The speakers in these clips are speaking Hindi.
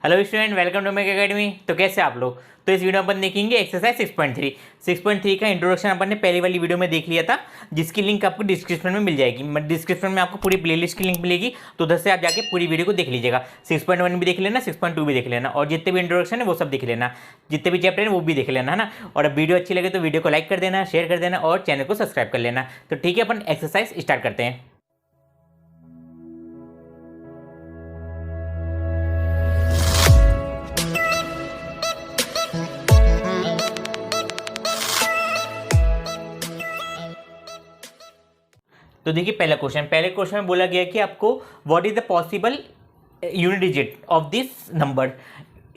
Hello student, welcome to Make Academy. तो कैसे आप लोग? तो इस वीडियो में अपन देखेंगे एक्सरसाइज 6.3 का इंट्रोडक्शन अपन ने पहली वाली वीडियो में देख लिया था, जिसकी लिंक आपको डिस्क्रिप्शन में मिल जाएगी। डिस्क्रिप्शन में आपको पूरी प्लेलिस्ट की लिंक मिलेगी, तो उधर से आप जाके पूरी वीडियो को देख लीजिएगा। 6.1 भी देख लेना, 6.2 भी देख लेना, और जितने भी इंट्रोडक्शन है वो सब देख लेना, जितने भी चैप्टर है वो भी देख लेना, है ना। और अब वीडियो अच्छी लगे तो वीडियो को लाइक कर देना, शेयर कर देना और चैनल को सब्सक्राइब कर लेना। तो ठीक है, अपन एक्सरसाइज स्टार्ट करते हैं। तो देखिए पहले क्वेश्चन में बोला गया कि आपको what is the possible unit digit of this number.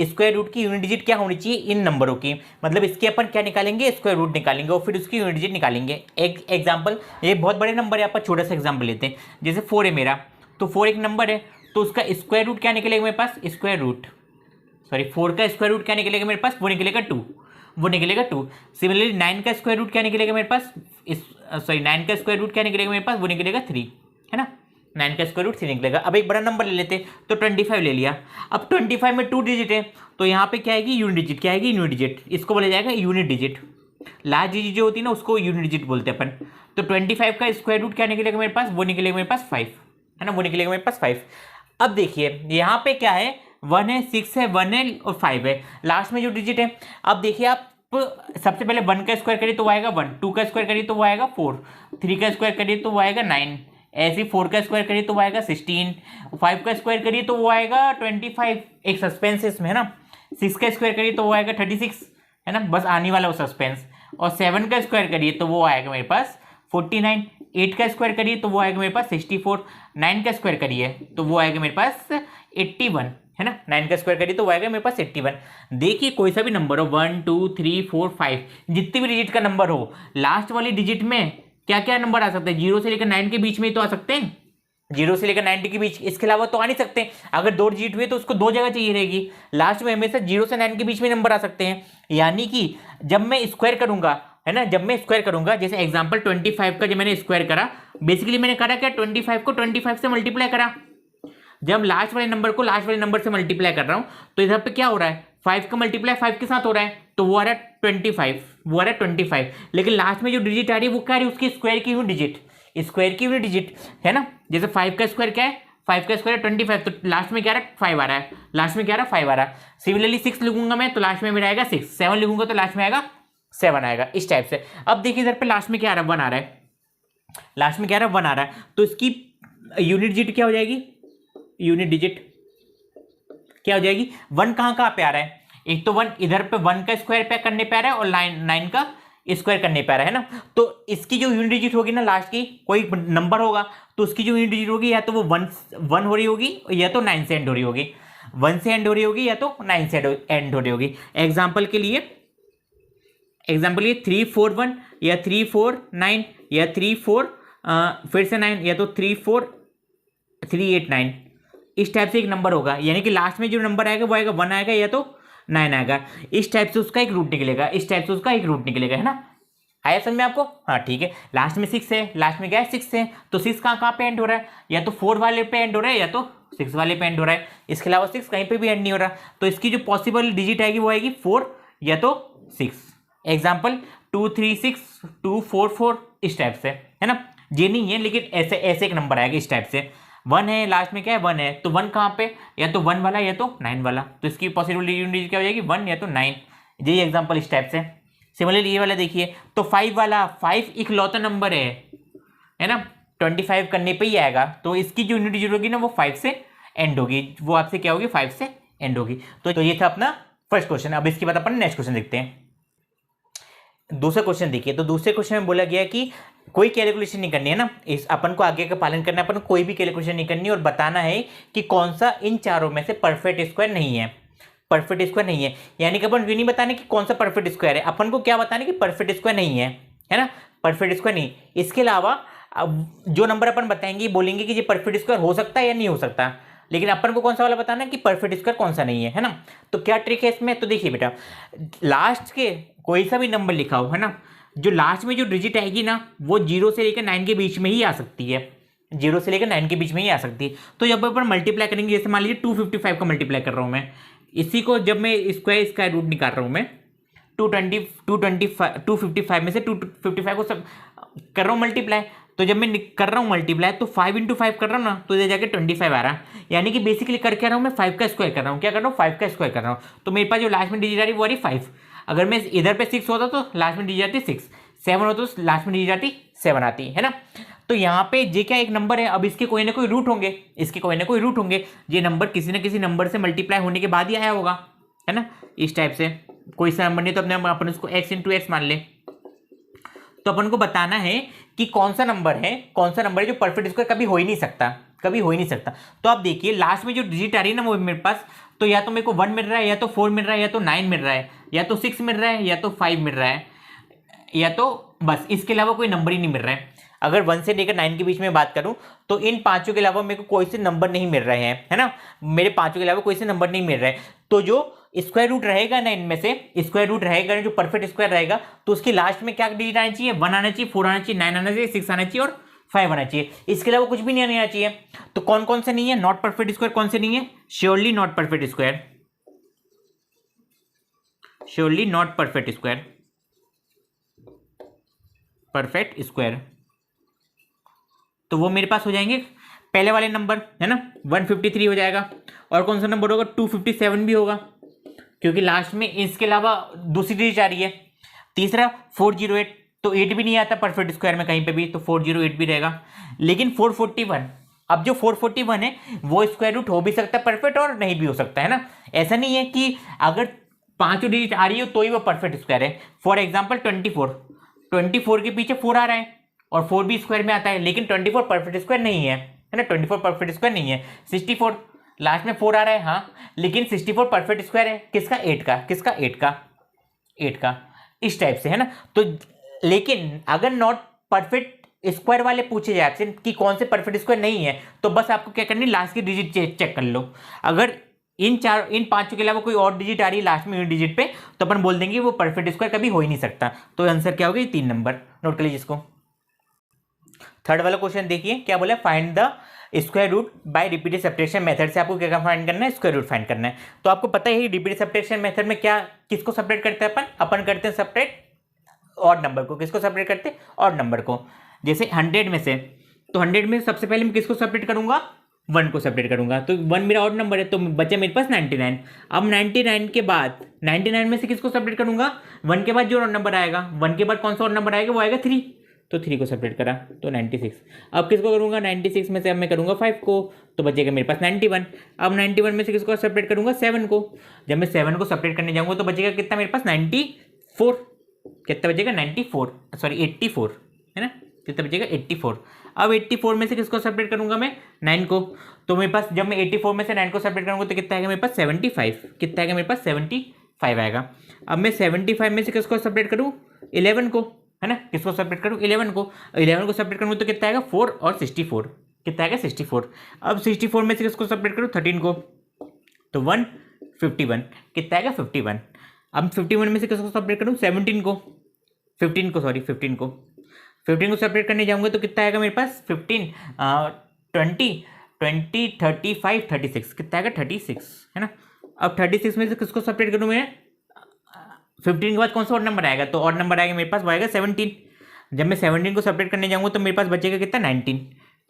Square root की यूनिट डिजिट क्या होनी चाहिए इन नंबरों की, मतलब इसके अपन क्या निकालेंगे, स्क्वायर रूट निकालेंगे और फिर उसकी यूनिट डिजिट निकालेंगे। एक एग्जांपल, ये बहुत बड़े नंबर है, आप छोटा सा एग्जांपल लेते हैं। जैसे 4 है मेरा, तो 4 एक नंबर है, तो उसका स्क्वायर रूट क्या निकलेगा मेरे पास, 4 का स्क्वायर रूट क्या निकलेगा मेरे पास, वो निकलेगा 2। सिमिलरली 9 का स्क्वायर रूट क्या निकलेगा मेरे पास, 9 का स्क्वायर रूट क्या निकलेगा मेरे पास, वो निकलेगा 3, है ना। 9 का स्क्वायर रूट 3 निकलेगा। अब एक बड़ा नंबर ले लेते, तो 25 ले लिया। अब 25 में 2 डिजिट है, तो यहाँ पे क्या आएगी, यूनिट डिजिट। क्या आएगी, यूनिट डिजिट। इसको बोला जाएगा यूनिट डिजिट। लास्ट डिजिट जो होती है ना, उसको यूनिट डिजिट बोलते हैं अपन। तो 25 का स्क्वायर रूट क्या निकलेगा मेरे पास, वो निकलेगा मेरे पास 5, है ना, वो निकलेगा मेरे पास 5। अब देखिए यहाँ पे क्या है, 1 है, 6 है, 1 है और 5 है, लास्ट में जो डिजिट है। अब देखिए आप सबसे पहले 1 का स्क्वायर करिए तो वो आएगा 1, 2 का स्क्वायर करिए तो वो आएगा 4, 3 का स्क्वायर करिए तो वो आएगा 9, ऐसे ही 4 का स्क्वायर करिए तो वो आएगा 16, 5 का स्क्वायर करिए तो वो आएगा 25, एक सस्पेंस इसमें, है ना। 6 का स्क्वायर करिए तो वो आएगा 36, है ना, बस आने वाला वो सस्पेंस। और 7 का स्क्वायर करिए तो वो आएगा मेरे पास 49, 8 का स्क्वायर करिए तो वो आएगा मेरे पास 64, 9 का स्क्वायर करिए तो वो आएगा मेरे पास 81, है ना। 9 का स्क्वायर करिए तो वो आएगा मेरे पास 81। देखिए कोई सा भी नंबर हो, 1 2 3 4 5, जितनी भी डिजिट का नंबर हो, लास्ट वाली डिजिट में क्या क्या नंबर आ सकते हैं, 0 से लेकर 9 के बीच में तो आ सकते हैं, 0 से लेकर 90 के बीच, इसके अलावा तो आ नहीं सकते। अगर 2 डिजिट हुए तो उसको 2 जगह चाहिए रहेगी, लास्ट में हमेशा 0 से 9 के बीच में नंबर आ सकते हैं। यानी कि जब मैं स्क्वायर करूंगा, है ना, जब मैं स्क्वायर करूंगा, जैसे एग्जांपल 25 का जब मैंने स्क्वायर करा, बेसिकली मैंने करा क्या, 25 को 25 से मल्टीप्लाई करा। जब लास्ट वाले नंबर को लास्ट वाले नंबर से मल्टीप्लाई कर रहा हूं, तो इधर पे क्या हो रहा है, 5 का मल्टीप्लाई 5 के साथ हो रहा है, तो वो आ रहा है 25, लेकिन लास्ट में जो डिजिट आ रही है वो क्या आ रही है, उसकी स्क्वायर की यूनिट डिजिट, है ना। जैसे 5 का स्क्वायर क्या है, 5 का स्क्वायर 25, तो लास्ट में क्या आ रहा है, 5 आ रहा है, लास्ट में क्या आ रहा है, 5 आ रहा है। सिमिलरली 6 लिखूंगा मैं तो लास्ट में मेरा आएगा 6, 7 लिखूंगा तो लास्ट में आएगा 7 आएगा, इस टाइप से। अब देखिए इधर पे लास्ट में क्या आ रहा है, 1 आ रहा है, लास्ट में क्या आ रहा है, 1 आ रहा है, तो इसकी यूनिट डिजिट क्या हो जाएगी, यूनिट डिजिट क्या हो जाएगी, 1 कहाँ पे आ रहा है, एक तो 1 इधर पे 1 का स्क्वायर पे करने पे आ रहा है और 9 का स्क्वायर करने पे आ रहा है ना। तो इसकी जो यूनिट डिजिट होगी ना, लास्ट की कोई नंबर होगा तो उसकी जो यूनिट डिजिट होगी, या तो वो 1 हो रही होगी या तो 9 से एंड हो रही होगी, 1 से एंड हो रही होगी या तो 9 से एंड हो रही होगी। एग्जाम्पल के लिए 341 या 349 या 34 फिर से 9 या तो 34389, इस टाइप से एक नंबर होगा। यानी कि लास्ट में जो नंबर आएगा वो आएगा 1 आएगा या तो 9 आएगा, इस टाइप से उसका एक रूट निकलेगा, है ना। आया समझ में आपको? हाँ ठीक है। लास्ट में 6 है, लास्ट में क्या है, 6 है, तो 6 कहाँ पे एंड हो रहा है, या तो 4 वाले पे एंड हो रहा है या तो 6 वाले पे एंड हो रहा है, इसके अलावा 6 कहीं पे भी एंड नहीं हो रहा। तो इसकी जो पॉसिबल डिजिट आएगी वो आएगी 4 या तो 6। एग्जाम्पल 236 244, इस टाइप से, है ना। ये नहीं है, लेकिन ऐसे एक नंबर आएगा इस टाइप से। 1 है, लास्ट में क्या है, 1 है, तो 1 कहाँ पे, या तो 1 वाला या तो 9 वाला, तो इसकी पॉसिबल यूनिट क्या हो जाएगी, 1 या तो 9। यही एग्जांपल इस टाइप से। सिमिलरली ये वाला देखिए, तो 5 वाला, 5 इकलौता नंबर है ना, 25 करने पे ही आएगा, तो इसकी जो यूनिट डिजिट होगी ना वो 5 से एंड होगी, वो आपसे क्या होगी, 5 से एंड होगी। तो ये था अपना फर्स्ट क्वेश्चन। अब इसके बाद अपन नेक्स्ट क्वेश्चन देखते हैं। दूसरा क्वेश्चन देखिए, तो दूसरे क्वेश्चन में बोला गया कि कोई कैलकुलेशन नहीं करनी है ना, इस अपन को आगे का पालन करना है, अपन को कोई भी कैलकुलेशन नहीं करनी, और बताना है कि कौन सा इन चारों में से परफेक्ट स्क्वायर नहीं है, यानी कि अपन ये नहीं बताने कि कौन सा परफेक्ट स्क्वायर है, अपन को क्या बताना है कि परफेक्ट स्क्वायर नहीं है, है ना, परफेक्ट स्क्वायर नहीं। इसके अलावा जो नंबर अपन बताएंगे बोलेंगे कि ये परफेक्ट स्क्वायर हो सकता है या नहीं हो सकता, लेकिन अपन को कौन सा वाला बताना है कि परफेक्ट स्क्वायर कौन सा नहीं है ना। तो क्या ट्रिक है इसमें, तो देखिए बेटा, लास्ट के कोई सा भी नंबर लिखा हो, है ना, जो लास्ट में जो डिजिट आएगी ना वो 0 से लेकर 9 के बीच में ही आ सकती है, 0 से लेकर 9 के बीच में ही आ सकती है। तो जब अपन मल्टीप्लाई करेंगे, जैसे मान लीजिए 255 का मल्टीप्लाई कर रहा हूँ मैं, इसी को जब मैं स्क्वायर रूट निकाल रहा हूँ मैं, 255 में से 255 को सब कर रहा हूँ मल्टीप्लाई। तो जब मैं कर रहा हूँ मल्टीप्लाई तो 5 × 5 कर रहा हूँ ना, तो इधर जाके 25 आ रहा है। यानी कि बेसिकली कर क्या रहा हूँ मैं, 5 का स्क्वायर कर रहा हूँ। क्या कर रहा हूँ, 5 का स्क्वायर कर रहा हूँ। तो मेरे पास जो लास्ट में डिजिट आ रही है वो आ रही 5। अगर मैं इधर पे 6 होता तो लास्ट में डिजिट आती 6, 7 होता तो लास्ट में डिजिट आती 7 आती है ना। तो यहाँ पे जे क्या एक नंबर है, अब इसके कोई ना कोई रूट होंगे, इसके कोई ना कोई रूट होंगे। ये नंबर किसी ना किसी नंबर से मल्टीप्लाई होने के बाद ही आया होगा, है ना। इस टाइप से कोई सा नंबर नहीं तो अपने अपन उसको x × x मान ले। तो अपन को बताना है कि कौन सा नंबर है, जो परफेक्ट स्क्वायर कभी हो ही नहीं सकता, कभी हो ही नहीं सकता। तो आप देखिए लास्ट में जो डिजिट आ रही है ना वो मेरे पास, तो या तो मेरे को 1 मिल रहा है, या तो 4 मिल रहा है, या तो 9 मिल रहा है, या तो 6 मिल रहा है, या तो 5 मिल रहा है, या तो बस इसके अलावा कोई नंबर ही नहीं मिल रहा है। अगर 1 से लेकर 9 के बीच में बात करूं तो इन पांचों के अलावा मेरे को कोई से नंबर नहीं मिल रहे हैं, है ना। मेरे पांचों के अलावा कोई से नंबर नहीं मिल रहे। तो जो स्क्वायर रूट रहेगा ना, इनमें से स्क्वायर रूट रहेगा ना, जो परफेक्ट स्क्वायर रहेगा, तो उसकी लास्ट में क्या डिजिट आना चाहिए, 1 आना चाहिए, 4 आना चाहिए, 9 आना चाहिए, 6 आना चाहिए और 5 आना चाहिए। इसके अलावा कुछ भी नहीं आना चाहिए। तो कौन कौन से नहीं है, नॉट परफेक्ट स्क्वायर कौन से नहीं है, surely not perfect square, surely not perfect square, perfect square. तो वो मेरे पास हो जाएंगे पहले वाले नंबर, है ना, 153 हो जाएगा। और कौन सा नंबर होगा, 257 भी होगा, क्योंकि लास्ट में इसके अलावा दूसरी डिजिट आ रही है। तीसरा 408, तो 8 भी नहीं आता परफेक्ट स्क्वायर में कहीं पे भी, तो 408 भी रहेगा। लेकिन 441, अब जो 441 है वो स्क्वायर रूट हो भी सकता है परफेक्ट और नहीं भी हो सकता, है ना। ऐसा नहीं है कि अगर पांचों डिजिट आ रही हो तो ही वो परफेक्ट स्क्वायर है। फॉर एग्जाम्पल 24 के पीछे 4 आ रहा है और 4 भी स्क्वायर में आता है, लेकिन 24 परफेक्ट स्क्वायर नहीं है, है ना। 24 परफेक्ट स्क्वायर नहीं है। 64 लास्ट में 4 आ रहा है, हाँ, लेकिन 64 परफेक्ट स्क्वायर है किसका, 8 का, किसका, 8 का, इस टाइप से, है ना। तो लेकिन अगर नॉट परफेक्ट स्क्वायर वाले पूछे जाए आपसे कि कौन से परफेक्ट स्क्वायर नहीं है, तो बस आपको क्या करनी है, लास्ट की डिजिट चेक कर लो। अगर इन पांचों के अलावा कोई और डिजिट आ रही है लास्ट में यूनिट डिजिट पे, तो अपन बोल देंगे वो परफेक्ट स्क्वायर कभी हो ही नहीं सकता। तो आंसर क्या होगा, ये 3 नंबर, नोट कर लीजिए इसको। थर्ड वाला क्वेश्चन देखिए क्या बोला, find the square root by repeated subtraction method से आपको क्या फाइंड करना है, स्क्वायर रूट फाइंड करना है। तो आपको पता है रिपीटेड सब्ट्रैक्शन मेथड में क्या, किसको सेपरेट करते हैं अपन करते हैं सेपरेट ऑड नंबर को। किसको सेपरेट करते हैं, ऑड नंबर को। जैसे 100 में से, तो 100 में सबसे पहले मैं किसको सेपरेट करूंगा, 1 को सेपरेट करूंगा। तो 1 मेरा ऑड नंबर है, तो बचा मेरे पास 99। अब 99 के बाद 99 में से किसको सेपरेट करूंगा, 1 के बाद जो ऑड नंबर आएगा, 1 के बाद कौन सा ऑड नंबर आएगा, वो आएगा 3, तो 3 को सेपरेट करा तो 96। अब किसको करूंगा, 96 में से अब मैं करूंगा 5 को, तो बचेगा मेरे पास 91। अब 91 में से किसको सेपरेट करूंगा, 7 को। जब मैं 7 को सेपरेट करने जाऊंगा तो बचेगा कितना मेरे पास, 94। कितना बचेगा, 84, है ना। कितना बचेगा, 84। अब 84 में से किसको सेपरेट करूंगा मैं, 9 को। तो मेरे पास जब मैं 84 में से 9 को सेपरेट करूंगा तो कितना आएगा मेरे पास, 75। कितना आएगा मेरे पास, 75 आएगा। अब मैं 75 में से किसको सेपरेट करूँ, 11 को, है ना। किसको सेपरेट करूँ, 11 को। 11 को सेपरेट करूँ तो कितना आएगा, 4 और 64। कितना आएगा, 64। अब 64 में से किसको सेपरेट करूँ, 13 को, तो 151। कितना आएगा, 51। अब 51 में से किसको सेपरेट करूँ, 15 को, 15 को सेपरेट करने जाऊंगा तो कितना आएगा मेरे पास, 15 20 35 36। कितना आएगा, 36, है ना। अब 36 में से किसको सेपरेट करूँ मैं, 15 के बाद कौन सा ऑड नंबर आएगा, तो ऑड नंबर आएगा मेरे पास, वो आएगा 17। जब मैं 17 को सेपरेट करने जाऊंगा तो मेरे पास बचेगा कितना, 19।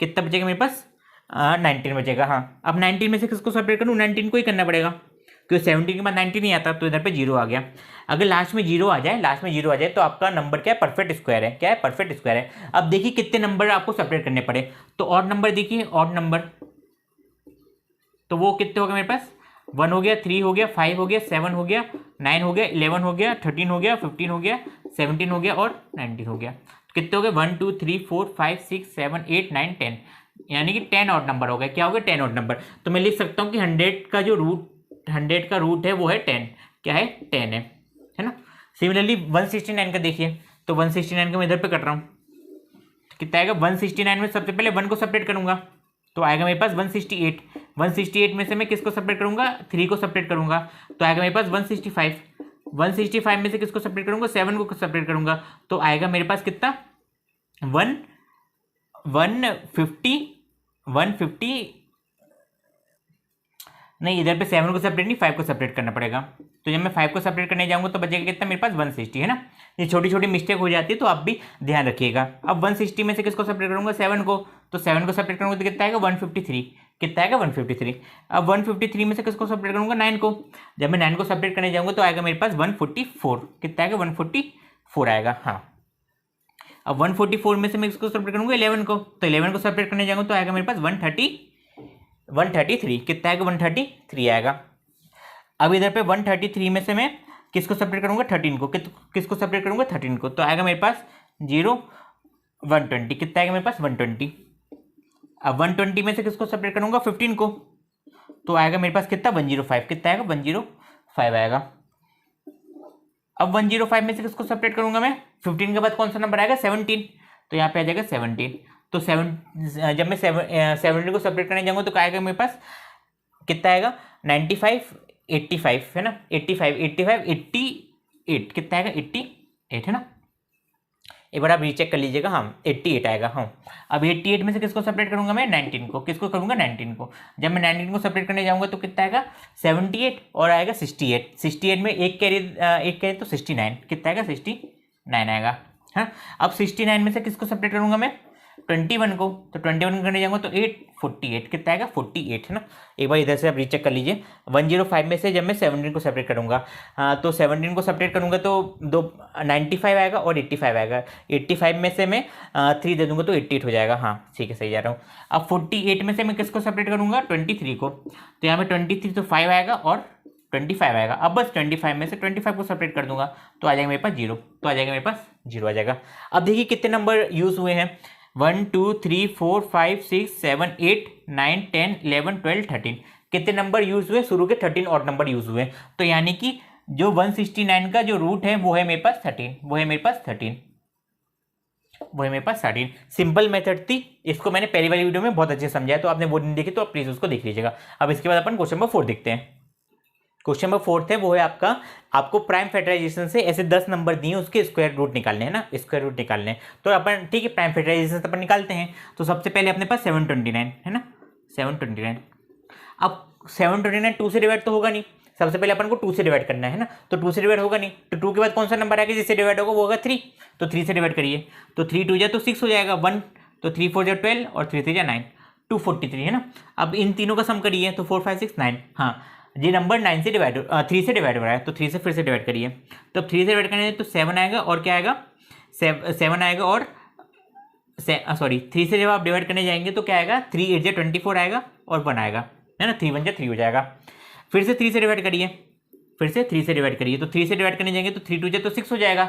कितना बचेगा मेरे पास, 19 बचेगा, हाँ। अब 19 में से किसको सेपरेट करूँ, 19 को ही करना पड़ेगा, क्योंकि 17 के बाद 19 नहीं आता, तो इधर पे 0 आ गया। अगर लास्ट में 0 आ जाए तो आपका नंबर क्या है, परफेक्ट स्क्वायर है। क्या है, परफेक्ट स्क्वायर है। अब देखिए कितने नंबर आपको सेपरेट करने पड़े, तो ऑड नंबर देखिए, ऑड नंबर तो वो कितने हो गए मेरे पास, 1 हो गया, 3 हो गया, 5 हो गया, 7 हो गया, 9 हो गया, 11 हो गया, 13 हो गया, 15 हो गया, 17 हो गया और 19 हो गया। तो कितने हो गए, 1 2 3 4 5 6 7 8 9 10, यानी कि 10 ऑड नंबर हो गए। क्या हो गया, 10 ऑड नंबर। तो मैं लिख सकता हूँ कि 100 का रूट है वो है 10। क्या है, 10 है ना। सिमिलरली 169 का देखिए, तो 169 का मैं इधर पे कर रहा हूँ, कितना आएगा, 169 में सबसे पहले 1 को सेपरेट करूंगा तो आएगा मेरे पास 168। 168 में से मैं किसको सेपरेट करूंगा, 3 को सेपरेट करूंगा तो आएगा मेरे पास 165। 165 में से किसको सेपरेट करूंगा, 7 को सेपरेट करूंगा तो आएगा मेरे पास कितना, 150 150 नहीं, इधर पे 7 को सेपरेट नहीं, 5 को सेपरेट करना पड़ेगा। तो जब मैं 5 को सेपरेट करने जाऊंगा तो बचेगा कितना मेरे पास 160, है ना। ये छोटी छोटी मिस्टेक हो जाती है तो आप भी ध्यान रखिएगा। अब 160 में से किसको सेपरेट करूंगा, 7 को, तो 7 को सेपरेट करूंगा तो कितना आएगा 153, कितना आएगा 153। अब 153 में से किसको सेपरेट करूंगा, 9 को। जब मैं 9 को सेपरेट करने जाऊंगा तो आएगा मेरे पास 144, कितना आएगा 144 आएगा। हाँ, अब 144 में से मैं इसको सेपरेट करूंगा 11 को, तो 11 को सेपरेट करने जाऊंगा तो आएगा मेरे पास 133, कितना आएगा 133 आएगा। अब इधर पे 133 में से मैं किसको सेपरेट करूंगा, 13 को, किसको सेपरेट करूंगा 13 को, तो आएगा मेरे पास 0 120, कितना आएगा मेरे पास 120। अब 120 में से किसको सेपरेट करूंगा 15 को, तो आएगा मेरे पास कितना 105, कितना आएगा 105 आएगा। अब 105 में से किसको सेपरेट करूंगा मैं, 15 के बाद कौन सा नंबर आएगा 17, तो यहाँ पे आ जाएगा 17। तो जब मैं 17 को सेपरेट करने जाऊंगा तो आएगा मेरे पास कितना आएगा 95 85, है ना, 85 88, कितना आएगा 88, है ना। एक बार आप रीचेक कर लीजिएगा, हाँ 88 आएगा। हाँ, अब 88 में से किसको सेपरेट करूंगा मैं 19 को, किसको करूंगा 19 को। जब मैं 19 को सेपरेट करने जाऊंगा तो कितना आएगा 78 और आएगा 68 में एक कैरी तो 69, कितना आएगा 69 आएगा। हाँ, अब 69 में से किसको सेपरेट करूंगा मैं 21 को, तो 21 करने जाऊंगा तो 48, कितना आएगा 48, है ना। एक बार इधर से आप रीचेक कर लीजिए। 105 में से जब मैं 17 को सेपरेट करूंगा तो 17 को सेपरेट करूंगा तो 95 आएगा और 85 आएगा। 85 में से मैं 3 दे दूंगा तो 88 हो जाएगा। हाँ ठीक है, सही जा रहा हूँ। अब 48 में से मैं किसको सेपरेट करूंगा 23 को, तो यहाँ पे 23 तो 5 आएगा और 25 आएगा। अब बस 25 में से 25 को सेपरेट कर दूंगा तो आ जाएगा मेरे पास 0, तो आ जाएगा मेरे पास 0 आ जाएगा। अब देखिए कितने नंबर यूज हुए हैं, 1 2 3 4 5 6 7 8 9 10 11 12 13, कितने नंबर यूज हुए, शुरू के 13 और नंबर यूज हुए। तो यानी कि जो 169 का जो रूट है वो है मेरे पास 13, वो है मेरे पास 13। सिंपल मेथड थी, इसको मैंने पहली वाली वीडियो में बहुत अच्छे से समझाया, तो आपने वो नहीं देखी तो आप प्लीज उसको देख लीजिएगा। अब इसके बाद अपन क्वेश्चन नंबर 4 देखते हैं। क्वेश्चन नंबर 4 है वो है आपको प्राइम फैक्टराइजेशन से ऐसे 10 नंबर दिए, उसके स्क्वायर रूट निकालने हैं ना, स्क्वायर रूट निकालने हैं। तो अपन ठीक है, प्राइम फैक्टराइजेशन से अपन निकालते हैं। तो सबसे पहले अपने पास 729 है ना, 729। अब 729 2 से डिवाइड तो होगा नहीं, सबसे पहले अपन को 2 से डिवाइड करना है ना, तो 2 से डिवाइड होगा नहीं, तो 2 के बाद कौन सा नंबर आएगा जिससे डिवाइड होगा, वो होगा 3, तो 3 से डिवाइड करिए, तो 3 2 जा तो 6 हो जाएगा, 1 तो 3 4 जा 12 और 3 3 जा 9, 243 है ना। अब इन तीनों का सम करिए तो 4 5 6 9, हाँ ये नंबर 3 से डिवाइड हो रहा है, तो 3 से फिर से डिवाइड करिए, तो 3 से डिवाइड करेंगे तो 7 आएगा और क्या आएगा 7 आएगा और 3 से जब आप डिवाइड करने जाएंगे तो क्या आएगा 3 8 जा 24 आएगा और 1 आएगा, है ना, 3 1 जा 3 हो जाएगा। फिर से 3 से डिवाइड करिए, तो 3 से डिवाइड करने जाएंगे तो 3 2 जा तो 6 हो जाएगा,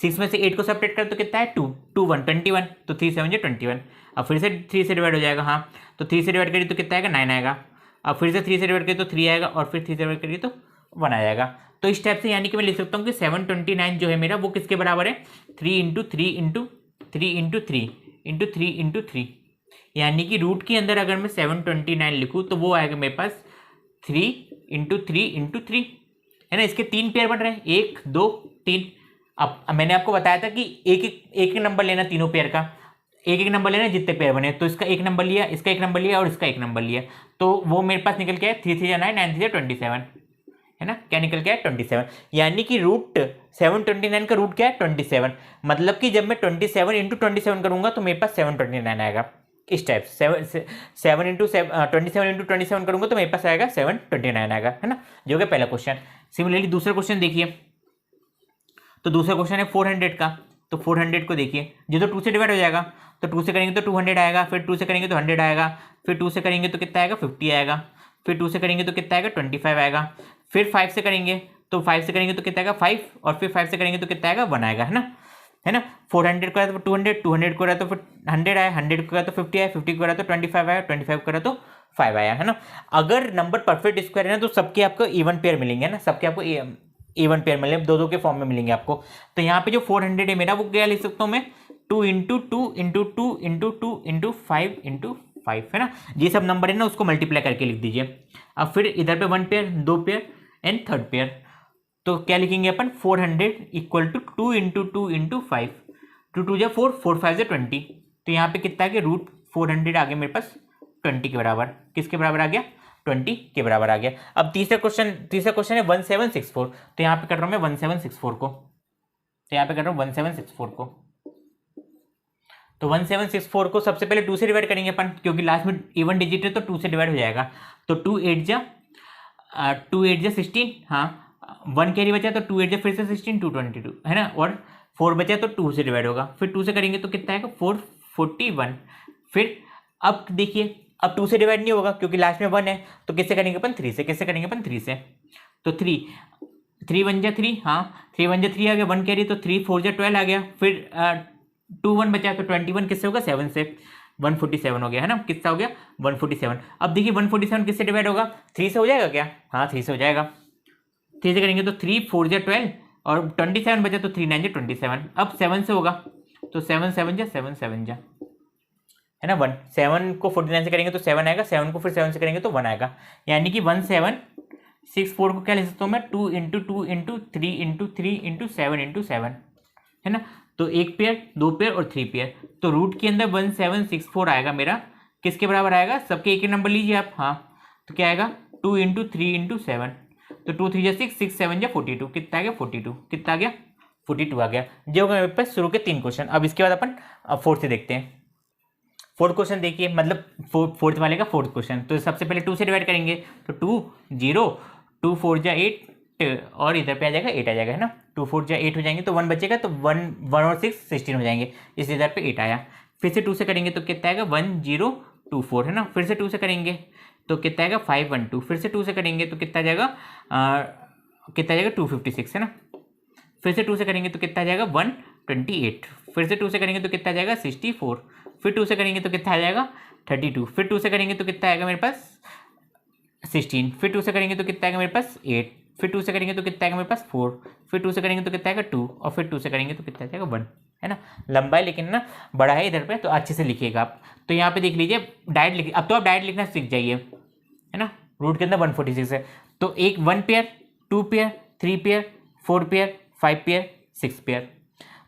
6 में से 8 को सेपरेट कर तो कितना है 2 2 1 21, तो 3 7 जा 21। अब फिर से 3 से डिवाइड हो जाएगा, हाँ तो 3 से डिवाइड करिए तो कितना आएगा 9 आएगा। अब फिर से 3 से डिवाइड करिए तो 3 आएगा और फिर 3 से डिवाइड करिए तो 1 आ जाएगा। तो इस टाइप से यानी कि मैं लिख सकता हूँ कि 729 जो है मेरा वो किसके बराबर है 3 × 3 × 3 × 3 × 3 × 3, यानी कि रूट के अंदर अगर मैं 729 लिखूँ तो वो आएगा मेरे पास 3 × 3 × 3, है ना। इसके 3 पेयर बन रहे हैं, 1 2 3। अब मैंने आपको बताया था कि एक नंबर लेना तीनों पेयर का, एक नंबर लेना जितने पेयर बने, तो इसका 1 नंबर लिया, इसका 1 नंबर लिया और इसका 1 नंबर लिया, तो वो मेरे पास निकल के आया 3 3 जा 9 9 3 जा 27, है ना, क्या निकल के आया 27। यानी कि रूट 729 का रूट क्या है 27, मतलब कि जब मैं 27 × 27 करूंगा तो मेरे पास 729 आएगा। इस टाइप 7 × 27 करूंगा तो मेरे पास आएगा 729 आएगा, है ना, जो कि पहला क्वेश्चन। सिमिलरली दूसरा क्वेश्चन देखिए, तो दूसरा क्वेश्चन है 400 का, तो 400 को देखिए, जो तो 2 से डिवाइड हो जाएगा, तो 2 से करेंगे तो 200 आएगा, फिर 2 से करेंगे तो 100 आएगा, फिर 2 से करेंगे तो कितना आएगा 50 आएगा, फिर 2 से करेंगे तो कितना आएगा 25 आएगा, फिर 5 से करेंगे तो 5 से करेंगे तो कितना आएगा 5, और फिर 5 से करेंगे तो कितना आएगा 1 आएगा, है ना। 400 को रहा तो 200 को रहा तो फिर 100 आया, 100 को रहा तो 50 आया, 50 को रहा तो 25 आया, 25 को रहा तो 5 आया, है ना। अगर नंबर परफेक्ट स्क्वायर है ना तो सबके आपको इवन पेयर मिलेंगे ना, सबके आपको इवन पेयर मिलेंगे, 2 के फॉर्म में मिलेंगे आपको। तो यहाँ पे जो 400 है मेरा वो क्या लिख सकता हूँ मैं 2 × 2 × 2 × 2 × 5 × 5, है ना। ये सब नंबर है ना उसको मल्टीप्लाई करके लिख दीजिए। अब फिर इधर पे 1 pair 2 pair and 3rd pair, तो क्या लिखेंगे अपन 400 = 2 × 2 × 5, 2 2 जा 4 4 5 जा 20, तो यहाँ पे कितना आ गया, √400 आ गया मेरे पास 20 के बराबर। किसके बराबर आ गया, 20 के बराबर आ गया। अब तीसरा क्वेश्चन है 1764। तो यहाँ पे कर रहा हूँ मैं 1764 को, तो यहाँ पे कर रहा हूँ 1764 को। तो 1764 को सबसे पहले 2 से डिवाइड करेंगे अपन, क्योंकि लास्ट में इवन डिजिट है तो 2 से डिवाइड हो जाएगा। तो 2 8 जा 16, हाँ 1 कैरी बचा तो 2 8 जा फिर से 16, 222 है ना, और 4 बचा तो 2 से डिवाइड होगा, फिर 2 से करेंगे तो कितना आएगा 441। फिर अब देखिए अब 2 से डिवाइड नहीं होगा क्योंकि लास्ट में 1 है, तो किससे करेंगे अपन 3 से, किससे करेंगे अपन 3 से। तो 3 1 जा 3, हाँ 3 1 जा 3 आ गया, 1 कैरी तो 3 4 जा 12 आ गया, फिर 2 1 बचा तो 21 किससे होगा 7 से, 147 हो गया है ना, कितना हो गया 147। अब देखिए 147 किससे डिवाइड होगा, 3 से हो जाएगा क्या, हाँ 3 से हो जाएगा। 3 से करेंगे तो 3 4 जा 12 और 27 बचा तो 3 9 जा 27। अब 7 से होगा तो 7 7 जा 7 7 जा है ना 1। 7 को 49 से करेंगे तो 7 आएगा, 7 को फिर 7 से करेंगे तो 1 आएगा, यानी कि 1764 को क्या लिख सकता हूँ मैं 2 × 2 × 3 × 3 × 7 × 7 है ना। तो 1 पेयर 2 पेयर और 3 पेयर, तो रूट के अंदर 1764 आएगा मेरा, किसके बराबर आएगा, सबके एक नंबर लीजिए आप, हाँ तो क्या आएगा 2 × 3 × 7, तो 2 3 जा 6 6 7 जा 42, कितना आ गया 42, कितना आ गया 42 आ गया। जो होगा मेरे पास शुरू के 3 क्वेश्चन। अब इसके बाद अपन फोर्थ से देखते हैं। फोर्थ क्वेश्चन देखिए, मतलब फोर्थ वाले का फोर्थ क्वेश्चन। तो सबसे पहले 2 से डिवाइड करेंगे तो 2 0 2 4 जा 8 और इधर पे आ जाएगा 8 आ जाएगा है ना, 2 4 जा 8 हो जाएंगे तो 1 बचेगा, तो 1 और 6 16 हो जाएंगे, इसलिए इधर पे 8 आया। फिर से 2 से करेंगे तो कितना आएगा 1024 है ना, फिर से 2 से करेंगे तो कितना आएगा 512, फिर से 2 से करेंगे तो कितना आ जाएगा कितना आ जाएगा 256 है ना, फिर से 2 से करेंगे तो कितना आ जाएगा 128, फिर से 2 से करेंगे तो कितना आ जाएगा 64, फिर 2 से करेंगे तो कितना आ जाएगा 32, फिर 2 से करेंगे तो कितना आएगा मेरे पास 16, फिर 2 से करेंगे तो कितना आएगा मेरे पास 8, फिर 2 से करेंगे तो कितना आएगा मेरे पास 4, फिर 2 से करेंगे तो कितना आएगा 2 और फिर 2 से करेंगे तो कितना आ जाएगा 1 है ना। लंबा है लेकिन ना बड़ा है इधर पे, तो अच्छे से लिखिएगा आप। तो यहाँ पे देख लीजिए डायरेक्ट लिखिए, अब तो आप डायरेक्ट लिखना सीख जाइए है ना। रूट के अंदर 146 है, तो एक 1 pair 2 pair 3 pair 4 pair 5 pair 6 pair,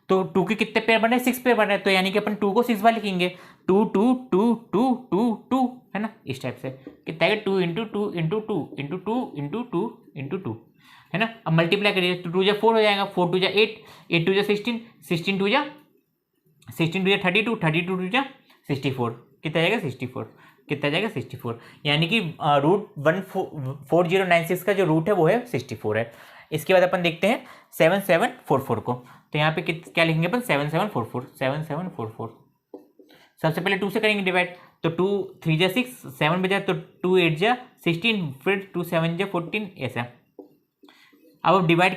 तो 2 के कितने पेयर बन रहे हैं 6 पेयर बन रहे हैं, तो यानी कि अपन 2 को 6 बार लिखेंगे 2 2 2 2 2 2 है ना, इस टाइप से कितना है 2 × 2 × 2 × 2 × 2 × 2 है ना। अब मल्टीप्लाई करिए तो 2 जा 4 हो जाएगा, 4 2 जा 8 8 2 जा 16 16 2 जा 32 32 2 जा 64, कितना जाएगा 64, कितना जाएगा 64, यानी कि √4096 का जो रूट है वो है 64 है। इसके बाद अपन देखते हैं 7744 को, तो यहाँ पे क्या लिखेंगे अपन 7744 सबसे पहले 2 से करेंगे डिवाइड, तो 2 3 जा 6 7 बजा तो 2 8 जा 16, फिर 2 7 जा 14 ऐसा। अब डिवाइड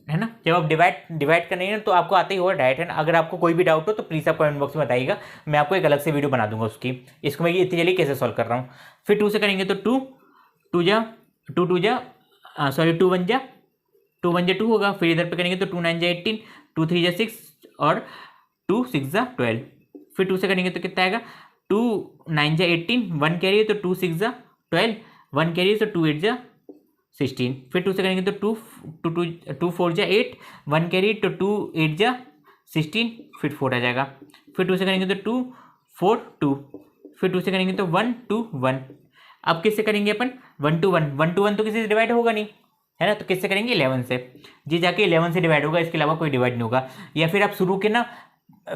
है ना, जब आप डिवाइड करेंगे तो आपको आता ही होगा डायरेक्ट है ना। अगर आपको कोई भी डाउट हो तो प्लीज़ आप कमेंट बॉक्स में बताइएगा, मैं आपको एक अलग से वीडियो बना दूंगा उसकी। इसको मैं इतनी जल्दी कैसे सॉल्व कर रहा हूँ। फिर 2 से करेंगे तो 2 2 जा 2 2 जा 2 1 जा 2 होगा, फिर इधर पे करेंगे तो 2 9 जा 18 2 3 जा 6 और 2 6 जा 12, फिर 2 से करेंगे तो कितना आएगा 2 9 जा 18 1 कैरी तो 2 6 जा 12 1 कैरी तो 2 8 जा 16, फिर 2 से करेंगे तो 2 4 जा 8 1 कैरी तो 2 8 जा 16, फिर 4 आ जाएगा, फिर 2 से करेंगे तो 2 4 2, फिर 2 से करेंगे तो 1 2 1। अब किससे करेंगे अपन 1 2 1 तो किसी से डिवाइड होगा नहीं है ना, तो किससे करेंगे 11 से, जी जाके 11 से डिवाइड होगा, इसके अलावा कोई डिवाइड नहीं होगा। या फिर आप शुरू के ना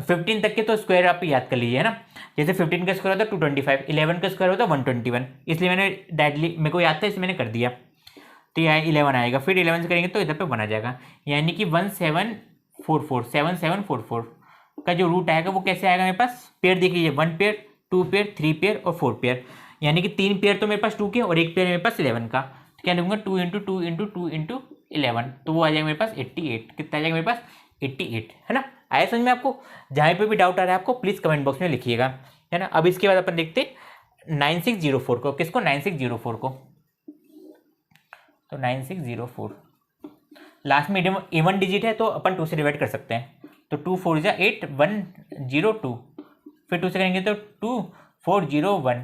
15 तक के तो स्क्वायर आप याद कर लीजिए है ना, जैसे 15 का स्क्वायर होता है 225, 11 का स्क्वायर होता है 121, इसलिए मैंने डायरेक्टली मेरे को याद था इसलिए मैंने कर दिया, तो यहाँ 11 आएगा, फिर 11 से करेंगे तो इधर पे 1 आ जाएगा, यानी कि 7744 का जो रूट आएगा वो कैसे आएगा मेरे पास, पेयर देख लीजिए 1 पेयर 2 पेयर 3 पेयर और 4 पेयर, यानी कि 3 पेयर तो मेरे पास 2 के और 1 पेयर मेरे पास 11 का, तो क्या लिखूंगा 2 × 2 × 2 × 11, तो वो आ जाएगा मेरे पास 88, कितना आ जाएगा मेरे पास 88 है ना। आया समझ में आपको, जहाँ पे भी डाउट आ रहा है आपको प्लीज़ कमेंट बॉक्स में लिखिएगा है ना। अब इसके बाद अपन देखते 9604 को, किसको 9604 को, तो 9604 लास्ट में इवन डिजिट है तो अपन 2 से डिवाइड कर सकते हैं, तो 2 4 जा 8 102, फिर 2 से करेंगे तो 2 4 0 1,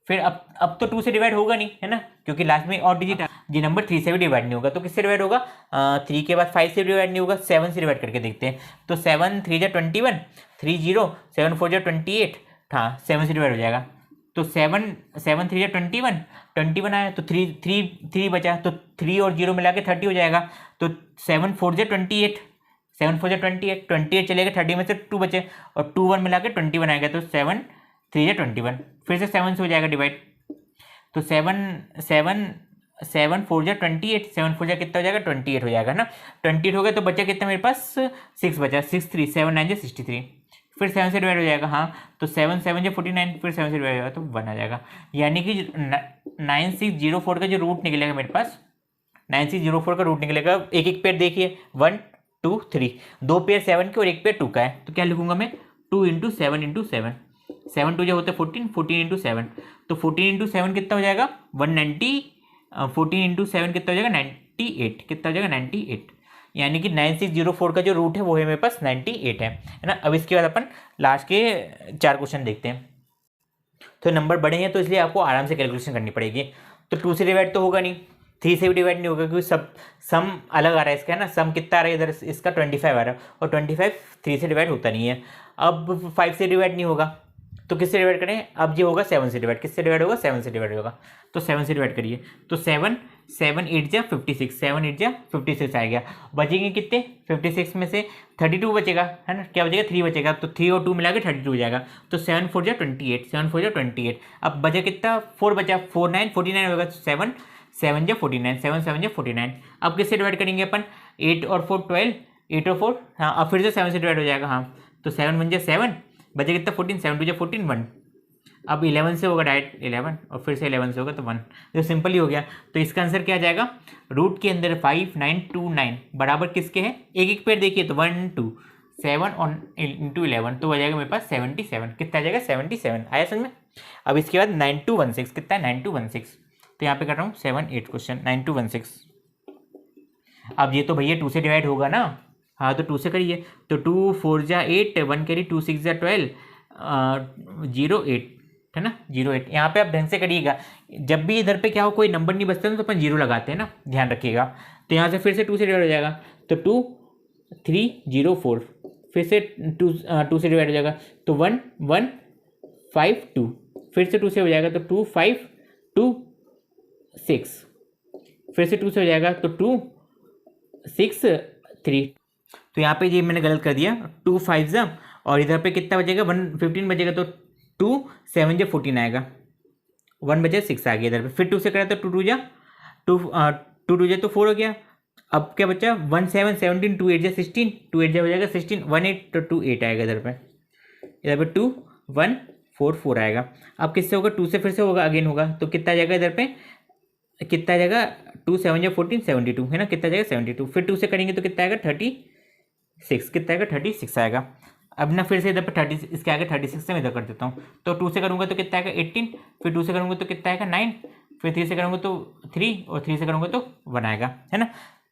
फिर अब तो 2 से डिवाइड होगा नहीं है ना, क्योंकि लास्ट में और डिजिट ये नंबर 3 से भी डिवाइड नहीं होगा। तो किससे डिवाइड होगा? 3 के बाद 5 से डिवाइड नहीं होगा, 7 से डिवाइड करके देखते हैं। तो 7 3 जा 21, 3 0, 7 4 जा 28, हाँ 7 से डिवाइड हो जाएगा। तो 7 7 3 जा 21, 21 आया तो 3 बचा, तो 3 और 0 मिला के 30 हो जाएगा। तो 7 4 जा 28, 7 4 जा 28, 28 चलेगा, 30 में से 2 बचे और 2 1 मिला के 21 आएगा। तो 7 3 जा 21, फिर से 7 से हो जाएगा डिवाइड। तो 7 4 जा 28, 7 4 जा कितना हो जाएगा? 28 हो जाएगा ना। 28 हो गया तो बचा कितना मेरे पास? 6 बचा, 6 3, 7 9 जा 63, फिर 7 से डिवाइड हो जाएगा। हाँ तो 7 7 जा 49, फिर 7 से डिवाइड हो जाएगा तो 1 आ जाएगा। यानी कि 9604 का जो रूट निकलेगा मेरे पास, 9604 का रूट निकलेगा। एक एक पेयर देखिए, 1 2 3, 2 पेयर 7 के और एक पेयर 2 का है। तो क्या लिखूंगा मैं? 2 × 7 × 7, 7 2 जो होता है 14, 14 × 7, तो 14 × 7 कितना हो जाएगा? 190, 14 × 7 कितना हो जाएगा? 98, कितना हो जाएगा? 98। यानी कि 9604 का जो रूट है वो है मेरे पास 98 है ना। अब इसके बाद अपन लास्ट के 4 क्वेश्चन देखते हैं। तो नंबर बड़े हैं तो इसलिए आपको आराम से कैलकुलेशन करनी पड़ेगी। तो 2 से डिवाइड तो होगा नहीं, 3 से भी डिवाइड नहीं होगा, क्योंकि सब सम अलग आ रहा है इसका, है ना। सम कितना आ रहा है इधर? इसका 25 आ रहा है और 25 3 से डिवाइड होता नहीं है। अब 5 से डिवाइड नहीं होगा तो किससे डिवाइड करें? अब ये होगा 7 से डिवाइड। किससे डिवाइड होगा? 7 से डिवाइड होगा। तो 7 से डिवाइड करिए। तो 7 7 8 जा 56, 7 8 जा 56 आ गया। बचेंगे कितने? 56 में से 32 बचेगा, है ना। क्या बचेगा? 3 बचेगा। तो 3 और 2 मिला के 32 हो जाएगा। तो 7 4 जा 28, 7 4 जा 28। अब बचा कितना? 4 बचा, 4 9 49 होगा। 7 7 जा 49, 7 7 जा 49। अब किससे डिवाइड करेंगे अपन? 8 और 4 12, 8 और 4, हाँ अब फिर से 7 से डिवाइड हो जाएगा। हाँ तो 7 1 जा 7, बचे कितना? 14, 7 2 जा 14, 1। अब 11 से होगा डायरेक्ट 11 और फिर से 11 से होगा तो 1। तो सिंपल ही हो गया। तो इसका आंसर क्या आ जाएगा? रूट के अंदर 5 9 2 9 बराबर किसके हैं? एक एक पेयर देखिए तो 1 2 7 और इंटू 11 तो हो जाएगा मेरे पास 77। कितना आ जाएगा? 77 आया समझ में। अब इसके बाद 9216 कितना है? 9216। तो यहाँ पे कर रहा हूँ 7 8 क्वेश्चन 9216। अब ये तो भैया 2 से डिवाइड होगा ना। हाँ तो 2 से करिए। तो 2 4 जा 8, 1 कैरी, 2 6 जा 12, 0 8, है ना। 0 8। यहाँ पे आप ढंग से करिएगा। जब भी इधर पे क्या हो कोई नंबर नहीं बचता तो अपन 0 लगाते हैं ना, ध्यान रखिएगा। तो यहाँ से फिर से 2 से डिवाइड हो जाएगा। तो 2 3 0 4, फिर से 2 से डिवाइड हो जाएगा। तो 1 1 5 2, फिर से 2 से हो जाएगा। तो 2 5 2 6, फिर से 2 से हो जाएगा। तो 2 6 3। तो यहाँ पे ये मैंने गलत कर दिया। 2 5 जा और इधर पे कितना बचेगा? 1 15 बचेगा। तो 2 7 जा 14 आएगा, 1 बचे 6 आ गया इधर पे। फिर 2 से करा तो 2 2 जा 2 2 जा तो 4 हो गया। अब क्या बचा? 1 7 17, 2 8 जा 16, 2 8 जा हो जाएगा 16, 1 8 तो 2 8 आएगा इधर पे 2 1 4 4 आएगा। अब किससे होगा? 2 से फिर से होगा, अगेन होगा। तो कितना आ जाएगा इधर पे? कितना आ जाएगा? 2 7 जा 14 72, है ना। कितना आ जाएगा? 72। फिर 2 से करेंगे तो कितना आएगा? 36। कितना आएगा? 36 आएगा। अब ना फिर से इधर पे 30, इसके आगे 36 से मैं इधर कर देता हूँ। तो 2 से करूँगा तो कितना आएगा? 18, फिर 2 से करूँगा तो कितना आएगा? 9, फिर 3 से करूँगा तो 3 और 3 से करूँगा तो 1 आएगा, है ना।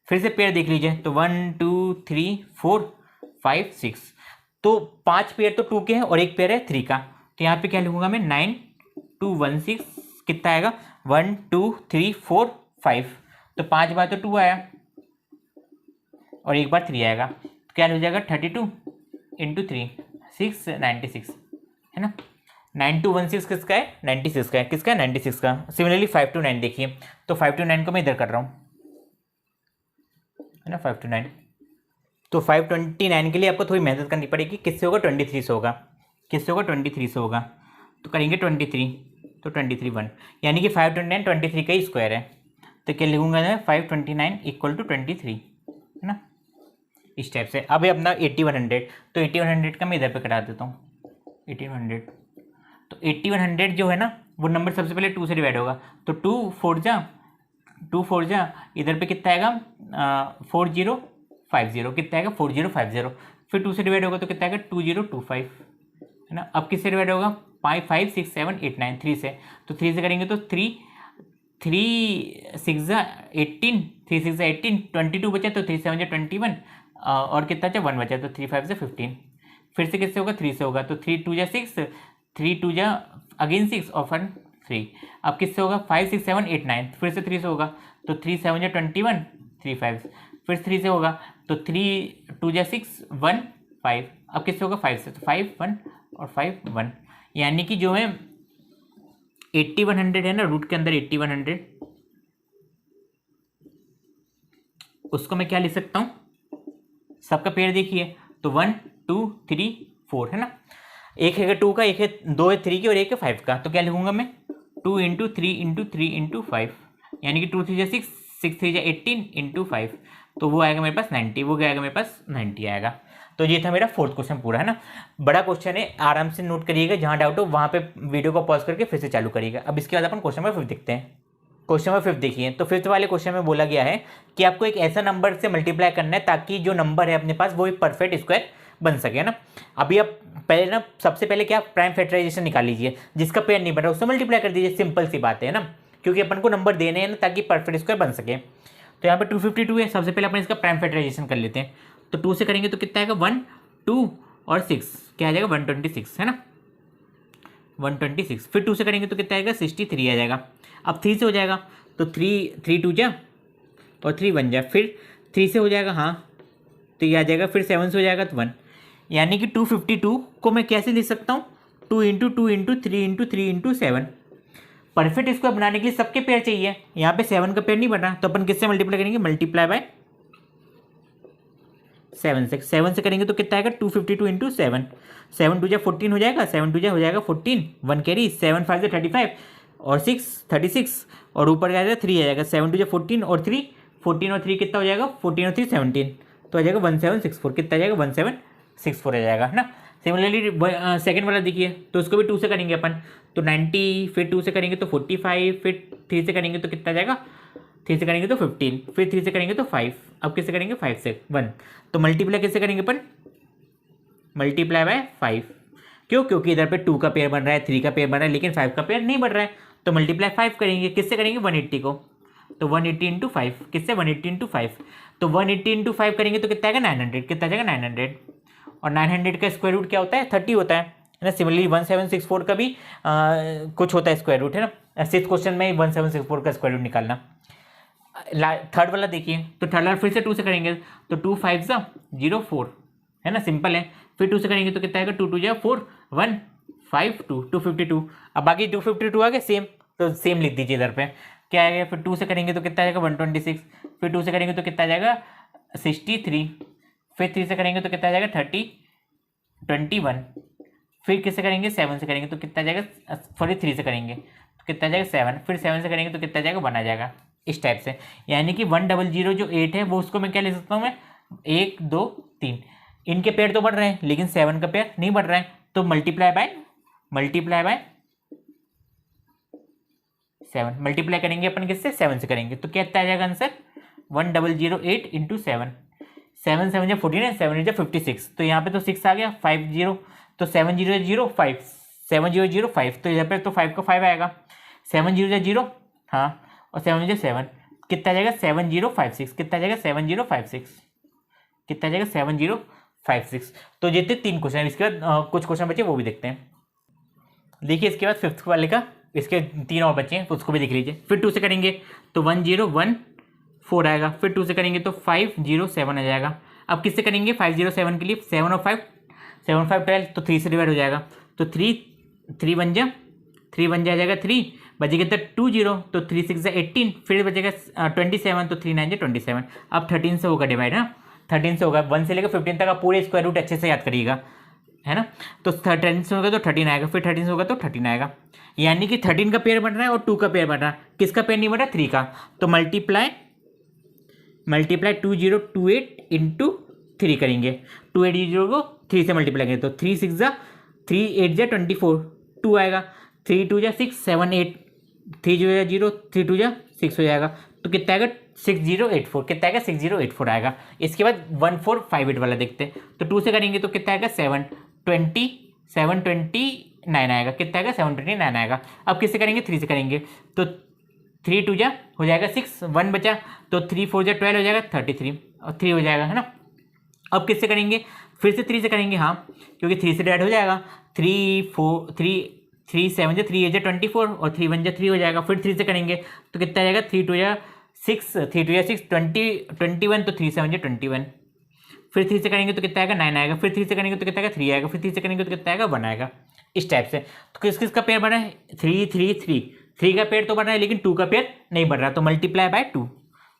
फिर से पेयर देख लीजिए। तो 1 2 3 4 5 6, तो 5 पेयर तो 2 के हैं और एक पेयर है 3 का। तो यहाँ पे क्या लिखूँगा मैं? 9 2 1 6, कितना आएगा? 1 2 3 4 5। तो 5 बार तो 2 आया और एक बार 3 आएगा। तो क्या हो जाएगा? 32 इंटू 3 696, है ना। 9216 किसका है? 96 का है। किसका है? 96 का। सिमिलरली 5 to 9 देखिए। तो 5 to 9 को मैं इधर कर रहा हूँ, है ना। 5 to 9, तो 529 के लिए आपको थोड़ी मेहनत करनी पड़ेगी। किससे होगा? 23 से होगा। किससे होगा? 23 से होगा। तो करेंगे 23, तो 23 1, यानी कि 529 23 का ही स्क्वायर है। तो क्या लिखूंगा मैं? 529 इक्वल टू 23, है ना, इस टाइप से। अब अपना 8100, तो 8100 का मैं इधर पे कटा देता हूँ 8100। तो 8100 जो है ना वो नंबर सबसे पहले 2 से डिवाइड होगा। तो 2 4 जा इधर पे कितना आएगा? 4050, कितना आएगा? 4050। फिर 2 से डिवाइड होगा तो कितना आएगा? 2025, है ना। अब किससे डिवाइड होगा? 5 5 6 7 8 9, 3 से। तो 3 से करेंगे तो 3 6 जा 18, 3 6 जा 18, 22 बचा तो 3 7 जा 21 और कितना बचा? 1 बचा तो 3 5 जा 15। फिर से किससे होगा? 3 से होगा। तो 3 2 जा 6, 3 2 जा अगेन 6 और 1 3। अब किससे होगा? 5 6 7 8 9, फिर से 3 से होगा। तो 3 7 जा 21, 3 5, फिर 3 से होगा तो 3 2 जा 6 1 5, अब किससे होगा 5 से, तो 5 1 और 5 1, यानी कि जो है 8100 है ना, रूट के अंदर 8100, उसको मैं क्या लिख सकता हूँ, सबका पेयर देखिए तो 1 2 3 4 है ना, एक है 2 का, एक है 2 है 3 की और एक है 5 का, तो क्या लिखूंगा मैं 2 इंटू 3 इंटू 3 इंटू 5, यानी कि 2 3 जा 6 6 3 जा 18 इंटू 5, तो वो आएगा मेरे पास 90, वो क्या आएगा मेरे पास 90 आएगा। तो ये था मेरा 4th क्वेश्चन पूरा, है ना। बड़ा क्वेश्चन है, आराम से नोट करिएगा, जहाँ डाउट हो वहाँ पे वीडियो को पॉज करके फिर से चालू करिएगा। अब इसके बाद अपन क्वेश्चन नंबर 5 देखते हैं। क्वेश्चन नंबर 5 देखिए, तो 5th वाले क्वेश्चन में बोला गया है कि आपको एक ऐसा नंबर से मल्टीप्लाई करना है ताकि जो नंबर है अपने पास वो एक परफेक्ट स्क्वायर बन सके, है ना। अभी आप पहले ना, सबसे पहले क्या, प्राइम फैक्टराइजेशन निकाल लीजिए, जिसका पेयर नहीं बन रहा उससे मल्टीप्लाई कर दीजिए, सिंपल सी बात है ना, क्योंकि अपन को नंबर देने हैं ना ताकि परफेक्ट स्क्वायर बन सके। तो यहाँ पे 252 है, सबसे पहले अपन इसका प्राइम फैक्टराइजेशन कर लेते हैं। तो 2 से करेंगे तो कितना आएगा 1 2 और 6, क्या आ जाएगा 126, है ना, 126। फिर 2 से करेंगे तो कितना आएगा 63 आ जाएगा। अब 3 से हो जाएगा तो 3 2 जा और 3 1 जा, फिर 3 से हो जाएगा, हाँ तो ये आ जाएगा, फिर 7 से हो जाएगा तो 1, यानी कि 252 को मैं कैसे लिख सकता हूँ, 2 into 2 into 3 into 3 into 7। Perfect square बनाने के लिए सबके पेयर चाहिए, यहाँ पे 7 का पेयर नहीं बन रहा, तो अपन किससे मल्टीप्लाई करेंगे, मल्टीप्लाई बाय 7 से। 7 से करेंगे तो कितना आएगा 252 इंटू 7, 7 2 जा 14 हो जाएगा, 7 2 जा हो जाएगा 14, 1 कैरी, 7 5 जा 35 और 6 36, और ऊपर क्या आएगा 3 आ जाएगा, 7 2 जा 14 और 3 14 और 3 कितना हो जाएगा 14 और 3 17, तो आ जाएगा 1764, कितना आ जाएगा 1764 आ जाएगा, है ना। सिमिलरली सेकंड वाला देखिए, तो उसको भी 2 से करेंगे अपन तो 90, फिर 2 से करेंगे तो 45, फिर 3 से करेंगे तो कितना आ जाएगा, 3 से करेंगे तो 15, फिर 3 से करेंगे तो 5, अब किससे करेंगे 5 से 1, तो मल्टीप्लाई किससे करेंगे अपन, मल्टीप्लाई बाय 5, क्यों, क्योंकि इधर पे 2 का पेयर बन रहा है, 3 का पेयर बन रहा है, लेकिन 5 का पेयर नहीं बन रहा है, तो मल्टीप्लाई 5 करेंगे, किससे करेंगे 180 को, तो 180 इंटू 5, किससे 180 इंटू 5, तो 180 इंटू 5 करेंगे तो कितना आएगा 900, कितना आ जाएगा 900, और 900 का स्क्वायर रूट क्या होता है 30 होता है ना। सिमिलरली 1764 का भी कुछ होता है स्क्वायर रूट, है ना। 6th क्वेश्चन में 1764 का स्क्वायर रूट निकालना। थर्ड वाला देखिए, तो थर्ड वाला फिर से 2 से करेंगे तो 2 5 जा 0 4, है ना, सिंपल है। फिर 2 से करेंगे तो कितना आएगा 2 2 जा 4 1 5 2 252, अब बाकी 252 आ गए सेम, तो सेम लिख दीजिए इधर पे, क्या आएगा। फिर 2 से करेंगे तो कितना आ जाएगा 126, फिर 2 से करेंगे तो कितना आ जाएगा 63, फिर 3 से करेंगे तो कितना आ जाएगा 21, फिर किससे करेंगे 7 से करेंगे तो कितना आ जाएगा, सॉरी 3 से करेंगे तो कितना आ जाएगा 7, फिर 7 से करेंगे तो कितना आ जाएगा 1 आ जाएगा, इस टाइप से। यानी कि 100 जो 8 है वो उसको मैं क्या ले सकता हूँ मैं 1 2 3, इनके पेयर तो बढ़ रहे हैं लेकिन 7 का पेयर नहीं बढ़ रहा है, तो मल्टीप्लाई बाय 7, मल्टीप्लाई करेंगे अपन किससे 7 से करेंगे, तो क्या आ जाएगा आंसर 1008 इंटू 7, 7 7 जा 14 है, 7 जा 56, तो यहाँ पे तो 6 आ गया 5 0, तो 7 0 0 5 7 0 0 5, तो यहाँ पे तो 5 का 5 आएगा, 7 0 जा 0, हाँ, और 7 जा 7, कितना आ जाएगा 7056, कितना आ जाएगा 7056, कितना आ जाएगा 7056। तो ये थे 3 क्वेश्चन। इसके बाद कुछ क्वेश्चन बचे वो भी देखते हैं। देखिए इसके बाद 5th वाले का, इसके 3 और बचे हैं तो उसको भी देख लीजिए। फिर 2 से करेंगे तो 1014 आएगा, फिर 2 से करेंगे तो 507 आ जाएगा। अब किससे करेंगे 507 के लिए 7 और 5 7 5 12, तो 3 से डिवाइड हो जाएगा, तो 3 1 जा 3 1 जा आ जाएगा 3, बचेगा तो 20, तो 3 6 जा 18, फिर बचेगा 27, तो 3 9 जा 27। अब 13 से होगा डिवाइड, है 13 से होगा, 1 से लेकर 15 तक का पूरे स्क्वायर रूट अच्छे से याद करिएगा, है ना। तो 13 से होगा तो 13 आएगा, फिर 13 से होगा तो 13 आएगा, यानी कि 13 का पेयर बन रहा है और 2 का पेयर बन रहा है, किसका पेयर नहीं बन रहा 3 का, तो मल्टीप्लाई 2028 इंटू 3 करेंगे, 280 को 3 से मल्टीप्लाई करेंगे, तो 3 6 जा 3 8 जा 24, 2 आएगा, 3 2 जा 6 7 8, 3 0 जा 0, 3 2 जा 6 हो जाएगा, तो कितना आएगा 6084, कितना आएगा 6084 आएगा। इसके बाद 1458 वाला देखते हैं, तो 2 से करेंगे तो कितना आएगा 729 आएगा, कितना आएगा 729 आएगा। अब किससे करेंगे 3 से करेंगे, तो 3 2 जा हो जाएगा 6, 1 बचा, तो 3 4 जा 12 हो जाएगा 33 और 3 हो जाएगा, है ना। अब किससे करेंगे फिर से 3 से करेंगे, हाँ क्योंकि 3 से डिवाइड हो जाएगा, 3 7 जा 3 8 जा 24 और 3 1 जा 3 हो जाएगा। फिर 3 से करेंगे तो कितना आ जाएगा 3 2 जा 6 3 2 6 20 21 तो 3 7 21, फिर 3 से करेंगे तो कितना आएगा 9 आएगा, फिर 3 से करेंगे तो कितना आएगा 3 आएगा, फिर 3 से करेंगे तो कितना आएगा 1 आएगा। इस टाइप से तो किस किस का पेयर बना है 3 3 3, 3 का पेयर तो बन रहा है लेकिन 2 का पेयर नहीं बन रहा, तो मल्टीप्लाई बाय 2,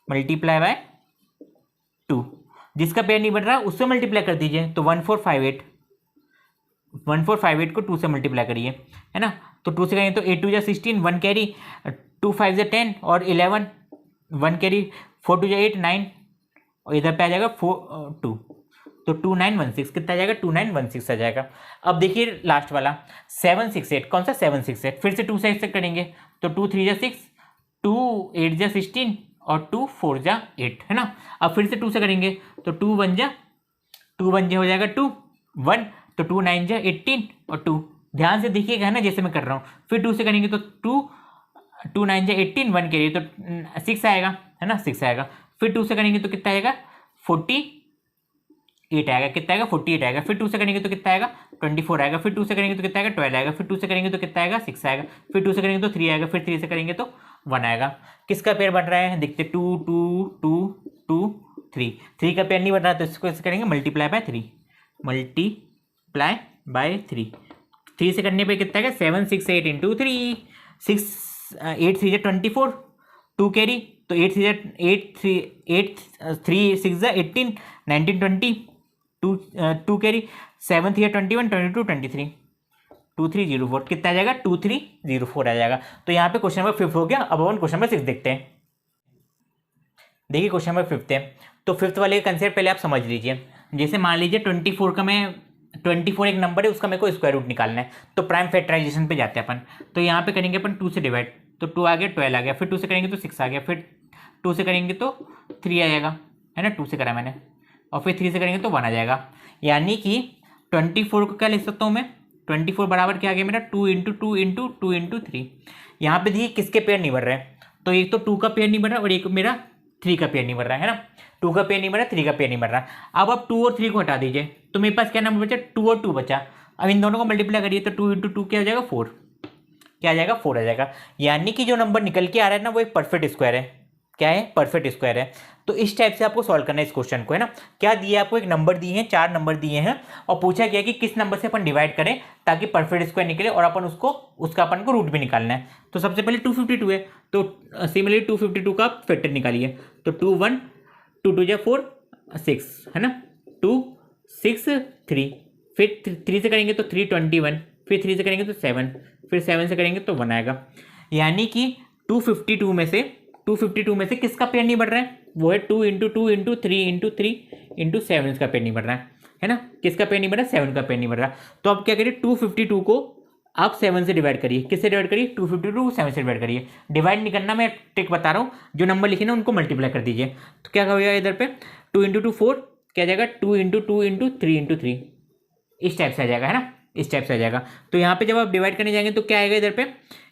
मल्टीप्लाई बाय 2। जिसका पेयर नहीं बन रहा उससे मल्टीप्लाई कर दीजिए, तो 1458, 1458 को 2 से मल्टीप्लाई करिए, है ना। तो 2 से करेंगे तो 8 2 जा 16, 1 कैरी, 2 5 जा 10 और 11, 1 कैरी, 4 2 जा 8 9 और इधर पे आ जाएगा 4 2, तो 2916 कितना आ जाएगा 2916 आ जाएगा। अब देखिए लास्ट वाला 768, कौन सा 768, फिर से 2 से करेंगे तो 2 3 जा 6, 2 8 जा 16 और 2 4 जा 8, है ना। अब फिर से 2 से करेंगे तो 2 1 जा हो जाएगा 2 1, तो 2 9 जा 18 और 2, ध्यान से देखिएगा, है ना, जैसे मैं कर रहा हूँ। फिर 2 से करेंगे तो 2 9 जा 18, 1 के लिए तो 6 आएगा, है ना, 6 आएगा। फिर 2 से करेंगे तो कितना आएगा 48 आएगा, कितना आएगा 48 आएगा। फिर 2 से करेंगे तो कितना आएगा 24 आएगा, फिर 2 से करेंगे तो कितना आएगा 12 आएगा, फिर 2 से करेंगे तो कितना आएगा 6 आएगा, फिर 2 से करेंगे तो 3 आएगा, फिर 3 से करेंगे तो 1 आएगा। किसका पेयर बन रहा है देखते, 2 2 2 2 3, 3 का पेयर नहीं बन रहा तो इसको ऐसे करेंगे मल्टीप्लाई बाय 3, मल्टीप्लाई बाय 3, 3 से करने पे कितना आएगा 768 इंटू 3, 6 8 3 24, 2 कैरी, तो 8 3 6 18 19 20, 2 कैरी, 7 3 21 22 23, 2304 कितना आ जाएगा 2304 आ जाएगा। तो यहाँ पे क्वेश्चन नंबर 5 हो गया। अब अपन क्वेश्चन नंबर 6 देखते हैं। देखिए क्वेश्चन नंबर 5 है, तो 5th वाले का कंसेप्ट पहले आप समझ लीजिए। जैसे मान लीजिए 24 का मैं 24 एक नंबर है, उसका मेरे को स्क्वायर रूट निकालना है, तो प्राइम फैक्टराइजेशन पे जाते हैं अपन। तो यहाँ पे करेंगे अपन 2 से डिवाइड, तो 2 आ गया 12 आ गया, फिर 2 से करेंगे तो 6 आ गया, फिर 2 से करेंगे तो 3 आ जाएगा, है ना, 2 से करा मैंने, और फिर 3 से करेंगे तो 1 आ जाएगा। यानी कि 24 को क्या लिख सकता हूँ मैं, 24 बराबर क्या आ गया मेरा 2 इंटू 2 इंटू 2 इंटू 3। यहाँ पे देखिए किसके पेयर नहीं बन रहे हैं, तो एक तो 2 का पेयर नहीं बन रहा और एक मेरा 3 का पेयर नहीं बन रहा है ना। 2 का पेयर नहीं बन रहा, 3 का पेयर नहीं बन रहा। अब आप 2 और 3 को हटा दीजिए, तो मेरे पास क्या नंबर बचा 2 और 2 बचा। अब इन दोनों को मल्टीप्लाई करिए तो 2 इंटू 2 क्या हो जाएगा 4, क्या आ जाएगा 4 आ जाएगा। यानी कि जो नंबर निकल के आ रहा है ना वो एक परफेक्ट स्क्वायर है। क्या है, परफेक्ट स्क्वायर है। तो इस टाइप से आपको सॉल्व करना है इस क्वेश्चन को, है ना। क्या दिया आपको, एक नंबर दिए हैं, 4 नंबर दिए हैं और पूछा गया कि किस नंबर से अपन डिवाइड करें ताकि परफेक्ट स्क्वायर निकले और अपन उसका अपन को रूट भी निकालना है। तो सबसे पहले 252 है, तो सिमिलरली 252 का फैक्टर निकालिए, तो 2 1 2 2 जा 4 6, है ना, 2 6 3, फिर 3 से करेंगे तो 3 21, फिर 3 से करेंगे तो 7, फिर 7 से करेंगे तो 1 आएगा। यानी कि 252 में से किसका पेयर नहीं बढ़ रहा है, वो है 2 इंटू 2 इंटू 3 इंटू 3 इंटू 7 इसका पेयर नहीं बढ़ रहा है ना। किसका पेयर नहीं बढ़ रहा, 7 का पेयर नहीं बढ़ रहा। तो अब क्या करिए 252 को आप 7 से डिवाइड करिए। किससे डिवाइड करिए, 252 को 7 से डिवाइड करिए। डिवाइड नहीं करना, मैं ट्रिक बता रहा हूँ, जो नंबर लिखे ना उनको मल्टीप्लाई कर दीजिए। तो क्या होगा इधर पे 2 इंटू 2 4, क्या जाएगा 2 इंटू 2 इंटू 3 इंटू 3, इस टाइप से आ जाएगा, है ना, इस टाइप से आ जाएगा। तो यहाँ पे जब आप डिवाइड करने जाएंगे तो क्या आएगा, इधर पे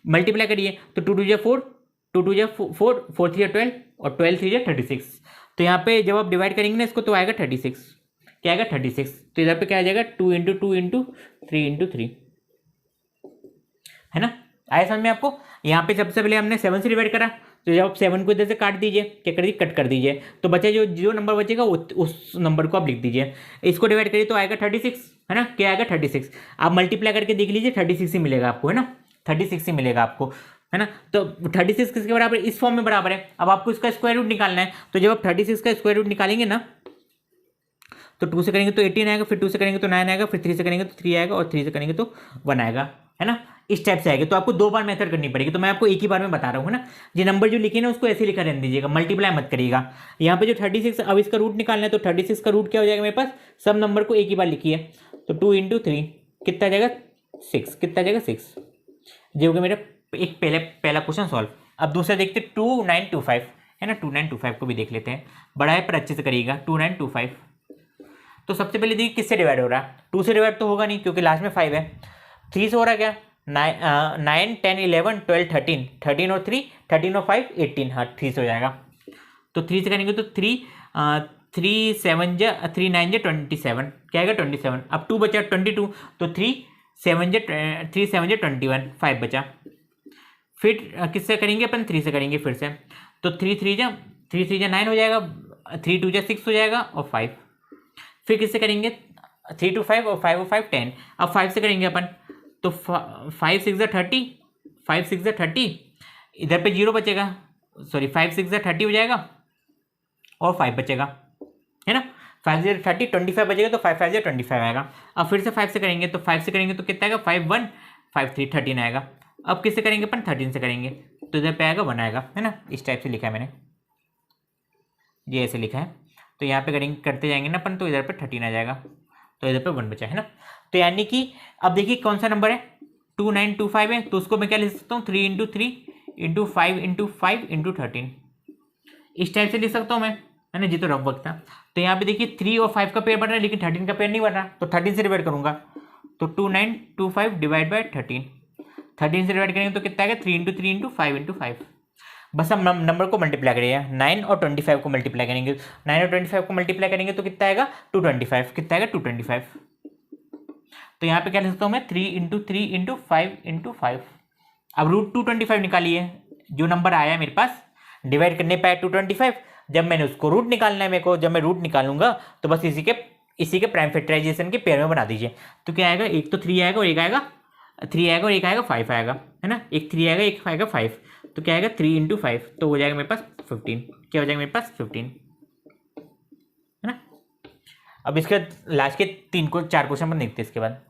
मल्टीप्लाई करिए, तो 2 2 जा 4, 2 2 जा 4, 4 3 जा 12 और 12 3 जा 36। तो यहाँ पे जब आप डिवाइड करेंगे ना इसको तो आएगा 36, क्या आएगा 36। तो इधर पे क्या आ जाएगा 2 इंटू 2 इंटू 3 इंटू 3, है ना। आया समझ में आपको। यहाँ पे सबसे पहले हमने 7 से डिवाइड करा, तो जब आप 7 को इधर से काट दीजिए, क्या कर दीजिए कट कर दीजिए, तो बचे जो नंबर बचेगा उस नंबर को आप लिख दीजिए। इसको डिवाइड करिए तो आएगा 36, है ना, क्या आएगा 36। आप मल्टीप्लाई करके देख लीजिए 36 ही मिलेगा आपको, है ना, 36 ही मिलेगा आपको, है ना। तो 36 किसके बराबर, इस फॉर्म में बराबर है। अब आपको इसका स्क्वायर रूट निकालना है, तो जब आप 36 का स्क्वायर रूट निकालेंगे ना तो 2 से करेंगे तो 18 आएगा, फिर 2 से करेंगे तो 9 आएगा, फिर 3 से करेंगे तो 3 आएगा और 3 से करेंगे तो 1 आएगा, है ना। इस टाइप से आएगा। तो आपको 2 बार मेथड करनी पड़ेगी, तो मैं आपको एक ही बार में बता रहा हूँ, है ना। ये नंबर जो लिखे ना उसको ऐसे लिखा रहने दीजिएगा, मल्टीप्लाई मत करिएगा। यहाँ पे जो 36, अब इसका रूट निकालना है, तो 36 का रूट क्या हो जाएगा मेरे पास, सब नंबर को एक ही बार लिखिए, तो 2 इंटू 3 कितना आ जाएगा 6, कितना आ जाएगा 6। ये हो गया मेरा एक पहला क्वेश्चन सॉल्व। अब दूसरा देखते 2925, है ना, 2925 को भी देख लेते हैं। बड़ा है पर अच्छे से करिएगा। 2925 तो सबसे पहले देखिए किससे डिवाइड हो रहा है, 2 से डिवाइड तो होगा नहीं क्योंकि लास्ट में 5 है। 3 से हो रहा क्या, 9 10 11 12 13, 13 और 3 13 और 5 18, हाँ 3 से हो जाएगा। तो 3 से करेंगे तो 3 7 जा 3 9 जा 27, क्या आएगा 27। अब 2 बचा 22, तो 3 7 जा 21, 5 बचा। फिर किससे करेंगे अपन, 3 से करेंगे फिर से, तो 3 3 9 हो जाएगा, 3 2 6 हो जाएगा और 5। फिर किससे करेंगे, 3 2 5 और 5 और 5 10। अब 5 से करेंगे अपन, तो 5 6 30, 5 6 30, इधर पे 0 बचेगा, सॉरी 5 6 30 हो जाएगा और 5 बचेगा, है ना। 5 0 30, 25 बचेगा, तो 5 5 0 25 आएगा। अब फिर से 5 से करेंगे, तो 5 से करेंगे तो कितना आएगा, 5 1 5 3 13 आएगा। अब किससे करेंगे अपन, 13 से करेंगे, तो इधर पे आएगा 1 आएगा, है ना। इस टाइप से लिखा है मैंने, ये ऐसे लिखा है। तो यहाँ पे करेंगे, करते जाएंगे ना अपन, तो इधर पे 13 आ जाएगा, तो इधर पे 1 बचा, है ना। तो यानी कि अब देखिए कौन सा नंबर है, 2 9 2 5 है, तो उसको मैं क्या लिख सकता हूँ, 3 × 3 × 5 × 5 × 13, इस टाइप से लिख सकता हूँ मैं, है ना। जी तो रफ वक्त था। तो यहाँ पे देखिए 3 और 5 का पेयर बन रहा है, लेकिन 13 का पेयर नहीं बन रहा, तो 13 से डिवाइड करूंगा, तो 2 9 2 5 डिवाइड बाय 13, 13 से डिवाइड करेंगे तो कितना आएगा, 3 × 3 × 5 × 5। बस हम नंबर को मल्टीप्लाई करेंगे, 9 और 25 को मल्टीप्लाई करेंगे, 9 और 25 को मल्टीप्लाई करेंगे तो कितना आएगा, 225, कितना आएगा, 225। तो यहाँ पे क्या लिख सकता हूँ मैं, 3 × 3 × 5 × 5। अब रूट 225 निकालिए, जो नंबर आया मेरे पास, डिवाइड करने पे आया 225, जब मैंने उसको रूट निकालना है मेरे को, जब मैं रूट निकालूंगा तो बस इसी के प्राइम फैक्टराइजेशन के पेयर में बना दीजिए। तो क्या आएगा, एक तो 3 आएगा और एक आएगा 3 आएगा और एक आएगा 5 आएगा, है ना। एक 3 आएगा, एक आएगा 5, तो क्या आएगा 3 × 5, तो हो जाएगा मेरे पास 15। क्या हो जाएगा मेरे पास, 15, है ना। अब इसके लास्ट के 4 क्वेश्चन पर देखते हैं। इसके बाद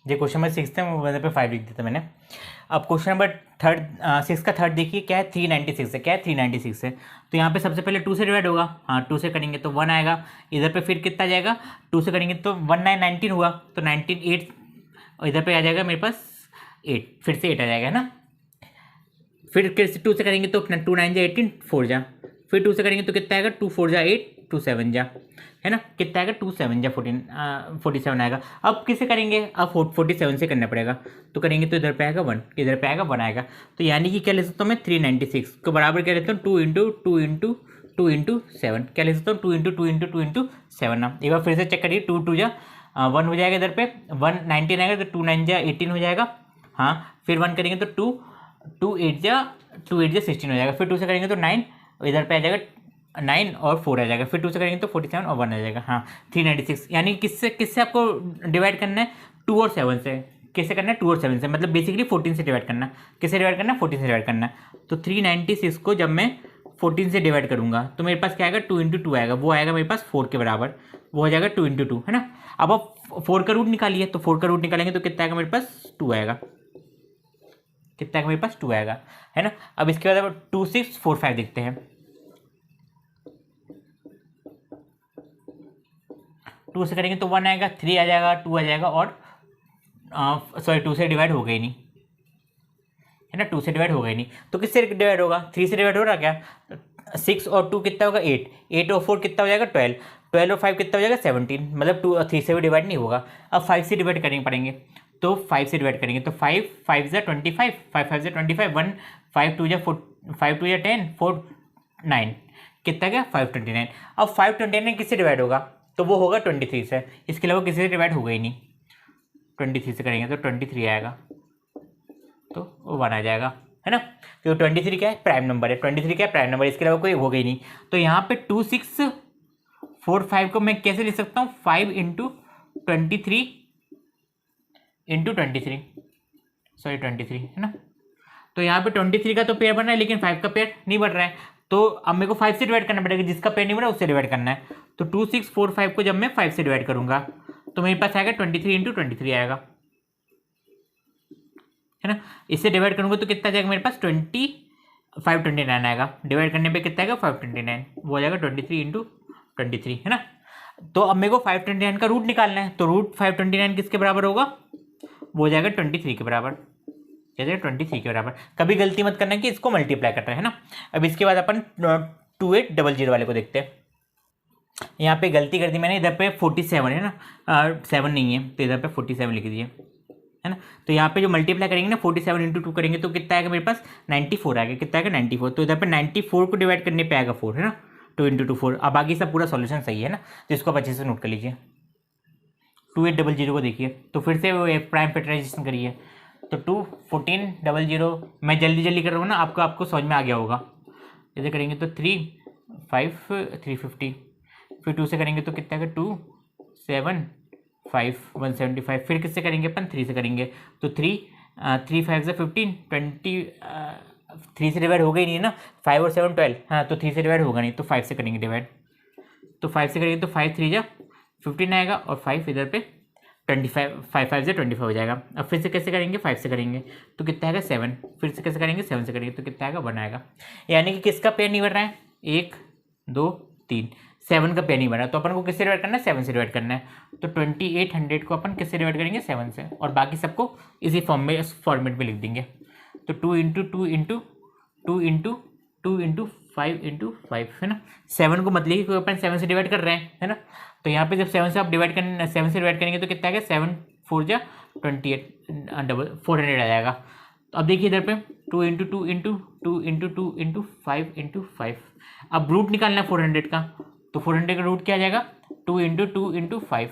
जो क्वेश्चन नंबर 6 थे वहाँ पे 5 लिख दिया था मैंने। अब क्वेश्चन नंबर 6 का थर्ड देखिए, क्या है, 396 है। क्या है, 396 है। तो यहाँ पे सबसे पहले 2 से डिवाइड होगा, हाँ 2 से करेंगे तो 1 आएगा। इधर पे फिर कितना जाएगा, 2 से करेंगे तो 1 9 19 हुआ, तो 19 8, और इधर पे आ जाएगा मेरे पास 8, फिर से 8 आ जाएगा, है ना। फिर 2 से करेंगे तो 2 9 जा 18, 4 जा, फिर 2 से करेंगे तो कितना आएगा, 2 4 जा 8, 2 7 जा, है ना। कितना आएगा, 2 7 जा 47 आएगा। अब किसे करेंगे, अब 47 से करना पड़ेगा, तो करेंगे तो इधर पे आएगा 1, इधर पे आएगा 1 आएगा। तो यानी कि क्या ले सकता हूँ मैं, 396 को बराबर क्या लेता हूँ, 2 × 2 × 2 × 7, क्या ले सकता हूँ, 2 × 2 × 2 × 7 ना। एक बार फिर से चेक करिए, 2 2 जा 1 हो जाएगा, इधर पे 1 19 आएगा, तो 2 9 जा 18 हो जाएगा, हाँ। फिर 1 करेंगे तो 2 8 जा 16 हो जाएगा। फिर 2 से करेंगे तो 9, इधर पे आ जाएगा 9 और 4 आ जाएगा। फिर 2 से करेंगे तो 47 और 1 आ जाएगा, हाँ 396। यानी किससे आपको डिवाइड करना है, 2 और 7 से। किससे करना है, 2 और 7 से, मतलब बेसिकली 14 से डिवाइड करना। किससे डिवाइड करना है, 14 से डिवाइड करना। तो 396 को जब मैं 14 से डिवाइड करूंगा तो मेरे पास क्या आएगा, 2 × 2 आएगा, वो आएगा मेरे पास 4 के बराबर, वो हो जाएगा 2 × 2, है ना। अब आप 4 का रूट निकालिए, तो 4 का रूट निकालेंगे तो कितना आएगा मेरे पास, 2 आएगा, कितना आएगा मेरे पास, 2 आएगा, है ना। अब इसके बाद अब 2 6 4 5 देखते हैं। 2 से करेंगे तो 1 आएगा, 3 आ जाएगा, 2 आ जाएगा, और सॉरी 2 से डिवाइड हो गई नहीं, है ना। 2 से डिवाइड हो गई नहीं, तो किससे डिवाइड होगा, 3 से डिवाइड हो रहा क्या। 6 और 2 कितना होगा, 8, 8 और 4 कितना हो जाएगा, 12, 12 और 5 कितना हो जाएगा, 17, मतलब 2 और 3 से भी डिवाइड नहीं होगा। अब 5 से डिवाइड करेंगे पड़ेंगे, तो 5 से डिवाइड करेंगे तो 5 5 जा 25, 5 5 जा 25, 1 5 2 जा 4, 5 2 जा 10, 4 9, कितना गया, 529। अब 529 किससे डिवाइड होगा, तो वो होगा 23 से, इसके अलावा किसी से डिवाइड होगा ही नहीं। 23 से करेंगे तो 23 आएगा, तो वो 1 आ जाएगा, है ना। तो 23 क्या है, प्राइम नंबर है। 23 क्या है, प्राइम नंबर, इसके अलावा कोई होगा ही नहीं। तो यहाँ पे 2 6 4 5 को मैं कैसे लिख सकता हूँ, 5 × 23 × 23, सॉरी 23, है ना। तो यहाँ पे 23 का तो पेयर बन रहा है, लेकिन 5 का पेयर नहीं बन रहा है, तो अब मेरे को 5 से डिवाइड करना पड़ेगा, जिसका पेयर नहीं बन रहा उससे डिवाइड करना है। तो 2 6 4 5 को जब मैं 5 से डिवाइड करूंगा तो मेरे पास आएगा 23 × 23 आएगा, है ना। इससे डिवाइड करूंगा तो कितना जाएगा मेरे पास, 529 आएगा। डिवाइड करने पे कितना आएगा, 529, वो आ जाएगा 23 × 23, है ना। तो अब मेरे को 529 का रूट निकालना है, तो रूट 529 किसके बराबर होगा, वो हो जाएगा 23 के बराबर, क्या जाएगा 23 के बराबर। कभी गलती मत करना कि इसको मल्टीप्लाई करना है ना। अब इसके बाद अपन 2800 वाले को देखते हैं। यहाँ पे गलती कर दी मैंने, इधर पे 47 है ना, 7 नहीं है, तो इधर पे 47 लिख दिए, है ना। तो यहाँ पे जो मल्टीप्लाई करेंगे ना, 47 × 2 करेंगे तो कितना आएगा मेरे पास, 94 आएगा। कितना आएगा, 94। तो इधर पे 94 को डिवाइड करने पे आएगा 4, है ना, 2 × 2 4। अब बाकी सब पूरा सॉल्यूशन सही है ना, तो इसको आप अच्छे से नोट कर लीजिए। 2800 को देखिए, तो फिर से वो प्राइम फैक्टराइजेशन करिए, तो 2 14 00, मैं जल्दी कर रहा हूँ ना, आपको समझ में आ गया होगा। इधर करेंगे तो 3 5 350, फिर 2 से करेंगे तो कितना है 2 7 5 175, फिर किससे करेंगे अपन 3 से करेंगे तो 3 3 5 से 15 20, 3 से डिवाइड होगा ही नहीं है ना, 5 और 7 12, हाँ तो 3 से डिवाइड होगा नहीं तो 5 से करेंगे डिवाइड, तो 5 से करेंगे तो 5 3 जा 15 आएगा और 5 इधर पे 25, 5 5 से 25 हो जाएगा। अब फिर से कैसे करेंगे 5 से करेंगे तो कितना आएगा 7, फिर से कैसे करेंगे 7 से करेंगे तो कितना आएगा 1 आएगा। यानी कि किसका पेयर नहीं बन रहा है 1 2 3, 7 का पेयर नहीं बन रहा, तो अपन को किससे डिवाइड करना है 7 से डिवाइड करना है, तो 2800 को अपन किससे डिवाइड करेंगे 7 से, और बाकी सबको इसी फॉर्मेट में लिख देंगे। तो 2 into 2 into 2 into 2 into 5 into 5 है ना, 7 को मतलब कि अपन 7 से डिवाइड कर रहे हैं है ना, तो यहाँ पे जब 7 से आप डिवाइड करने 7 से डिवाइड करेंगे तो कितना आएगा 7 4 जा 28 डबल 400 आ जाएगा। तो अब देखिए इधर पे 2 into 2 into 2 into 2 into 5 into 5, अब रूट निकालना है 400 का, तो 400 का रूट क्या आ जाएगा 2 इंटू 2 इंटू 5,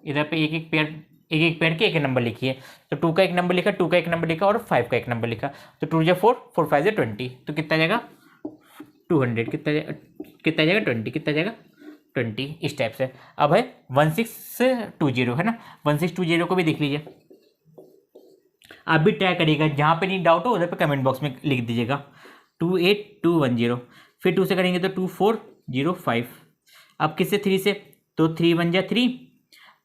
इधर पे एक एक पेयर के एक नंबर लिखिए, तो 2 का एक नंबर लिखा, 2 का एक नंबर लिखा और 5 का एक नंबर लिखा, तो 2 जा 4 4 5 जा 20, तो कितना जाएगा 200, कितना जाएगा 20, कितना जाएगा 20, इस टाइप से। अब है 1620 है ना, 1620 को भी देख लीजिए, आप भी ट्राई करिएगा, जहाँ पे नहीं डाउट हो उधर पे कमेंट बॉक्स में लिख दीजिएगा 28210, फिर 2 से करेंगे तो 2405, अब किससे 3 से, तो 3 1 जा 3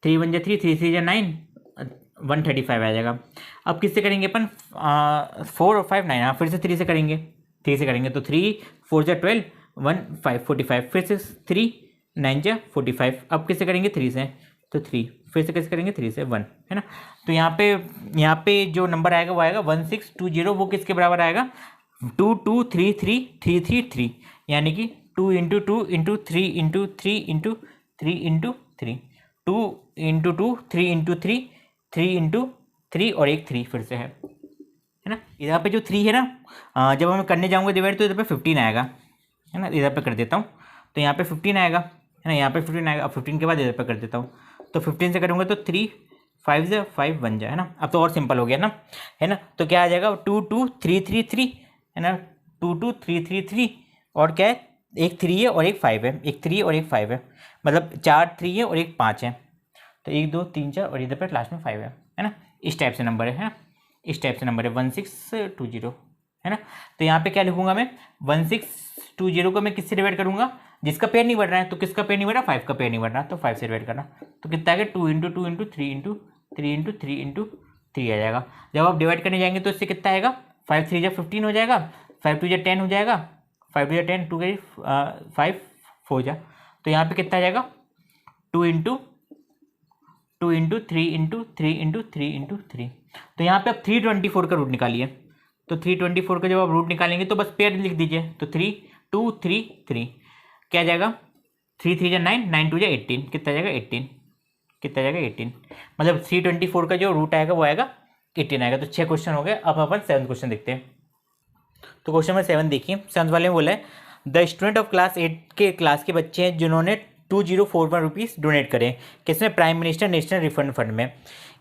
3 1 जा 3 3 3 जा 9 135 आ जाएगा। अब किससे करेंगे अपन 4 और 5 9, हाँ फिर से 3 से करेंगे, 3 से करेंगे तो 3 4 जा 12 1 5 45, फिर से 3 9 जा 45, अब किससे करेंगे 3 से, तो 3 फिर से कैसे करेंगे 3 से 1 है ना, तो यहाँ पे जो नंबर आएगा वो आएगा 1620, वो किसके बराबर आएगा 2 2 3 3 3 3 3, यानी कि 2 into 2 into 3 into 3 into 3 into 3, 2 into 2 3 into 3 3 into 3 और एक 3 फिर से है ना। इधर पे जो 3 है ना, जब हम करने जाऊँगा डिवाइड तो इधर पे 15 आएगा है ना, इधर पे कर देता हूँ, तो यहाँ पे 15 आएगा है ना, यहाँ पे 15 आएगा, अब 15 के बाद इधर पे कर देता हूँ, तो 15 से करूँगा तो 3 5 जा 5 1 जा है ना, अब तो और सिंपल हो गया ना है ना, तो क्या आ जाएगा 2 2 3 3 3 है ना, 2 2 3 3 3 और क्या है एक 3 है और एक 5 है, एक 3 और एक 5 है, मतलब 4 3 है और एक 5 है, तो 1 2 3 4 और इधर पर लास्ट में 5 है ना, इस टाइप से नंबर है ना, इस टाइप से नंबर है 1620 है ना। तो यहाँ पे क्या लिखूंगा मैं 1620 को मैं किससे डिवाइड करूंगा, जिसका पेयर नहीं बढ़ रहा है, तो किसका पेयर नहीं बढ़ रहा 5 का पेयर नहीं बढ़ रहा, तो 5 से डिवाइड करना, तो कितना आएगा 2 into 2 into 3 into 3 into 3 into 3 आ जाएगा। जब आप डिवाइड करने जाएंगे तो इससे कितना आएगा 5 3 जा 15 हो जाएगा, 5 2 जा 10 हो जाएगा, 5 2 जा 10 2 5 4 जा, तो यहाँ पे कितना आ जाएगा 2 into 2 into 3 into 3 into 3 into 3, तो यहाँ पे आप 324 का रूट निकालिए, तो 324 का जब आप रूट निकालेंगे तो बस पेयर लिख दीजिए, तो 3 2 3 3 क्या जाएगा 3 3 जा 9 9 2 जा 18, कितना जाएगा 18, कितना जाएगा 18, मतलब 324 का जो रूट आएगा वो आएगा 18 आएगा। तो 6 क्वेश्चन हो गए। अब अपन 7th क्वेश्चन देखते हैं। तो क्वेश्चन नंबर 7 देखिए, 7th वाले में बोला है द स्टूडेंट ऑफ क्लास 8 के क्लास के बच्चे हैं जिन्होंने 2041 रुपीज़ डोनेट करें, किसमें prime minister national refund fund में।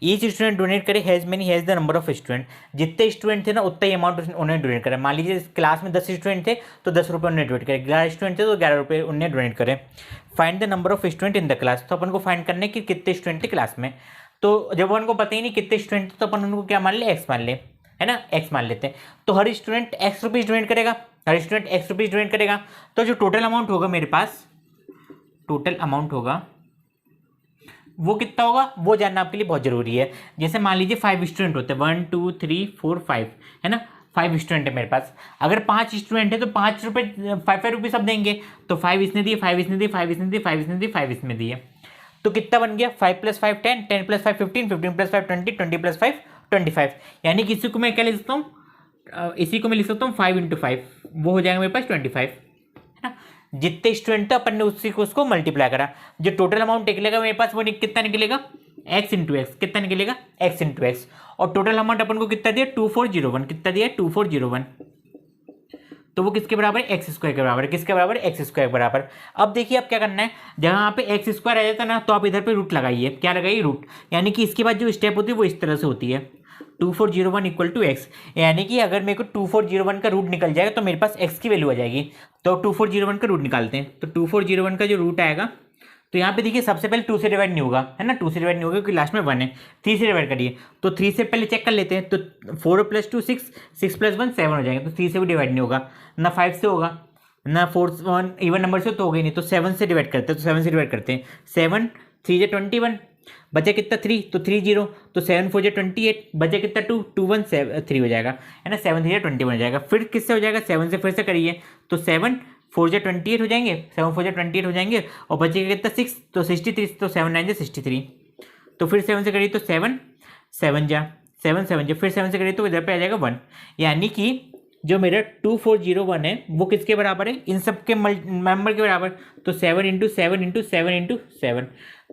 ईच स्टूडेंट डोनेट करे has many has the number of student, जितने स्टूडेंट थे ना उतना ही अमाउंट उन्होंने डोनेट करा। मान लीजिए क्लास में 10 स्टूडेंट थे तो 10 रुपये उन्होंने डोनेट करे, 11 स्टूडेंट थे तो 11 रुपये उन्होंने डोनेट करे। Find the number of student in the class, तो अपन को फाइंड करना है कि कितने स्टूडेंट थे क्लास में। तो जब उनको पता ही नहीं कितने स्टूडेंट थे तो अपन उनको क्या मान ले एक्स मान ले, है ना, एक्स मान लेते हैं। तो हर स्टूडेंट एक्स रुपीज़ डोनेट करेगा, हर स्टूडेंट एक्स रुपीज़ डोनेट करेगा, तो जो टोटल अमाउंट होगा मेरे पास, टोटल अमाउंट होगा वो कितना होगा वो जानना आपके लिए बहुत जरूरी है। जैसे मान लीजिए 5 स्टूडेंट होते हैं, 1 2 3 4 5 है ना, 5 स्टूडेंट है मेरे पास। अगर 5 स्टूडेंट है तो 5 रुपये 5 रुपये सब देंगे, तो 5 इसने दिए, 5 इसने दिए, 5 इसने दिए, 5 इसने दिए, 5 इसमें दिए, तो कितना बन गया 5 + 5 10, 10 + 5 15, 15 + 5 20, 20 + 5 25। यानी कि इसी को मैं क्या लिख सकता हूँ, इसी को मैं लिख सकता हूँ 5 × 5, वो हो जाएगा मेरे पास 25 है ना। जितने स्टूडेंट थे अपन ने उसी को उसको मल्टीप्लाई करा, जो टोटल अमाउंट निकलेगा मेरे पास वो कितना निकलेगा x × x, कितना निकलेगा x × x। और टोटल अमाउंट अपन को कितना दिया 2401, कितना दिया 2401, तो वो किसके बराबर है x² के बराबर है, किसके बराबर है x² के बराबर। अब देखिए आप क्या करना है, जहाँ पे x² आ जाता है ना तो आप इधर पे रूट लगाइए, क्या लगाइए रूट, यानी कि इसके बाद जो स्टेप होती है वो इस तरह से होती है। 2401 इक्वल टू एक्स, यानी कि अगर मेरे को 2401 का रूट निकल जाएगा तो मेरे पास एक्स की वैल्यू आ जाएगी। तो 2401 का रूट निकालते हैं। तो 2401 का जो रूट आएगा, तो यहाँ पे देखिए सबसे पहले 2 से डिवाइड नहीं होगा, है ना, 2 से डिवाइड नहीं होगा क्योंकि लास्ट में 1 है। 3 से डिवाइड करिए, तो 3 से पहले चेक कर लेते हैं। तो 4 + 2 6, 6 + 1 7 हो जाएगा। तो 3 से भी डिवाइड नहीं होगा, ना 5 से होगा, ना 4 1 इवन नंबर से तो हो गई नहीं। तो 7 से डिवाइड करते हैं। तो 7 से डिवाइड करते हैं। 7 3 × 21, बचे कितना 3, तो 3 0। तो 7 4 × 28, बचे कितना 2 2 1 7 3 हो जाएगा, है ना। 7 3 × 21 हो जाएगा। फिर किससे हो जाएगा, 7 से फिर से करिए। तो 7 4 × 28 हो जाएंगे, 7 4 × 28 हो जाएंगे, और बचेगा कितना 6, तो 63। तो 7 9 63। तो फिर 7 से करिए तो 7 7 जा 7 7 जा, फिर 7 से करिए तो इधर पे आ जाएगा 1, यानी कि जो मेरा 2401 है वो किसके बराबर है, इन सब के नंबर के बराबर। तो 7 × 7 × 7 × 7,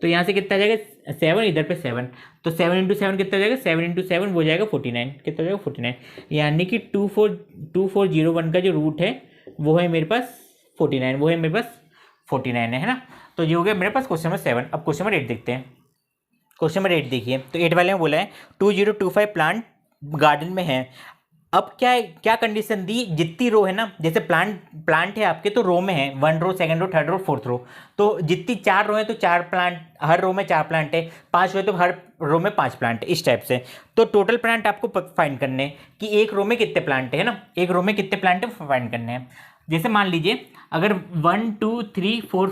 तो यहाँ से कितना आ जाएगा 7, इधर पे 7। तो 7 × 7 कितना हो जाएगा, 7 × 7 वो हो जाएगा 49, कितना हो जाएगा 49, यानी कि 2401 का जो रूट है वो है मेरे पास 49, वो है मेरे पास 49 है ना। तो ये हो गया मेरे पास क्वेश्चन नंबर 7। अब क्वेश्चन नंबर 8 देखते हैं। क्वेश्चन नंबर 8 देखिए, तो 8 वाले में बोला है 2025 प्लांट गार्डन में है। अब क्या कंडीशन दी, जितनी रो है ना, जैसे प्लांट है आपके, तो रो में है 1 रो, 2nd रो, 3rd रो, 4th रो। तो जितनी 4 रो है तो 4 प्लांट, हर रो में 4 प्लांट है। 5 रो है तो हर रो में 5 प्लांट है, इस टाइप से। तो टोटल प्लांट आपको फाइंड करने हैं कि एक रो में कितने प्लांट है ना, एक रो में कितने प्लांट है फाइंड करने हैं। जैसे मान लीजिए अगर 1 2 3 4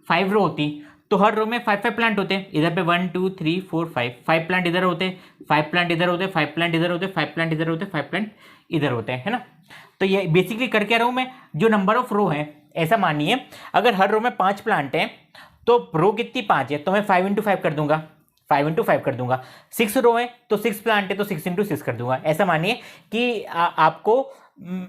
5 रो होती तो हर रो में 5 प्लांट होते हैं। इधर पे 1 2 3 4 5 प्लांट इधर होते, 5 प्लांट इधर होते, 5 प्लांट इधर होते, 5 प्लांट इधर होते, 5 प्लांट इधर होते हैं, है ना। तो ये बेसिकली कर क्या रहा हूँ मैं, जो नंबर ऑफ रो है, ऐसा मानिए अगर हर रो में 5 प्लांट है तो रो कितनी 5 है, तो मैं 5 × 5 कर दूंगा, 5 × 5 कर दूंगा। 6 रो है तो 6 प्लांट है तो 6 × 6 कर दूंगा। ऐसा मानिए कि आपको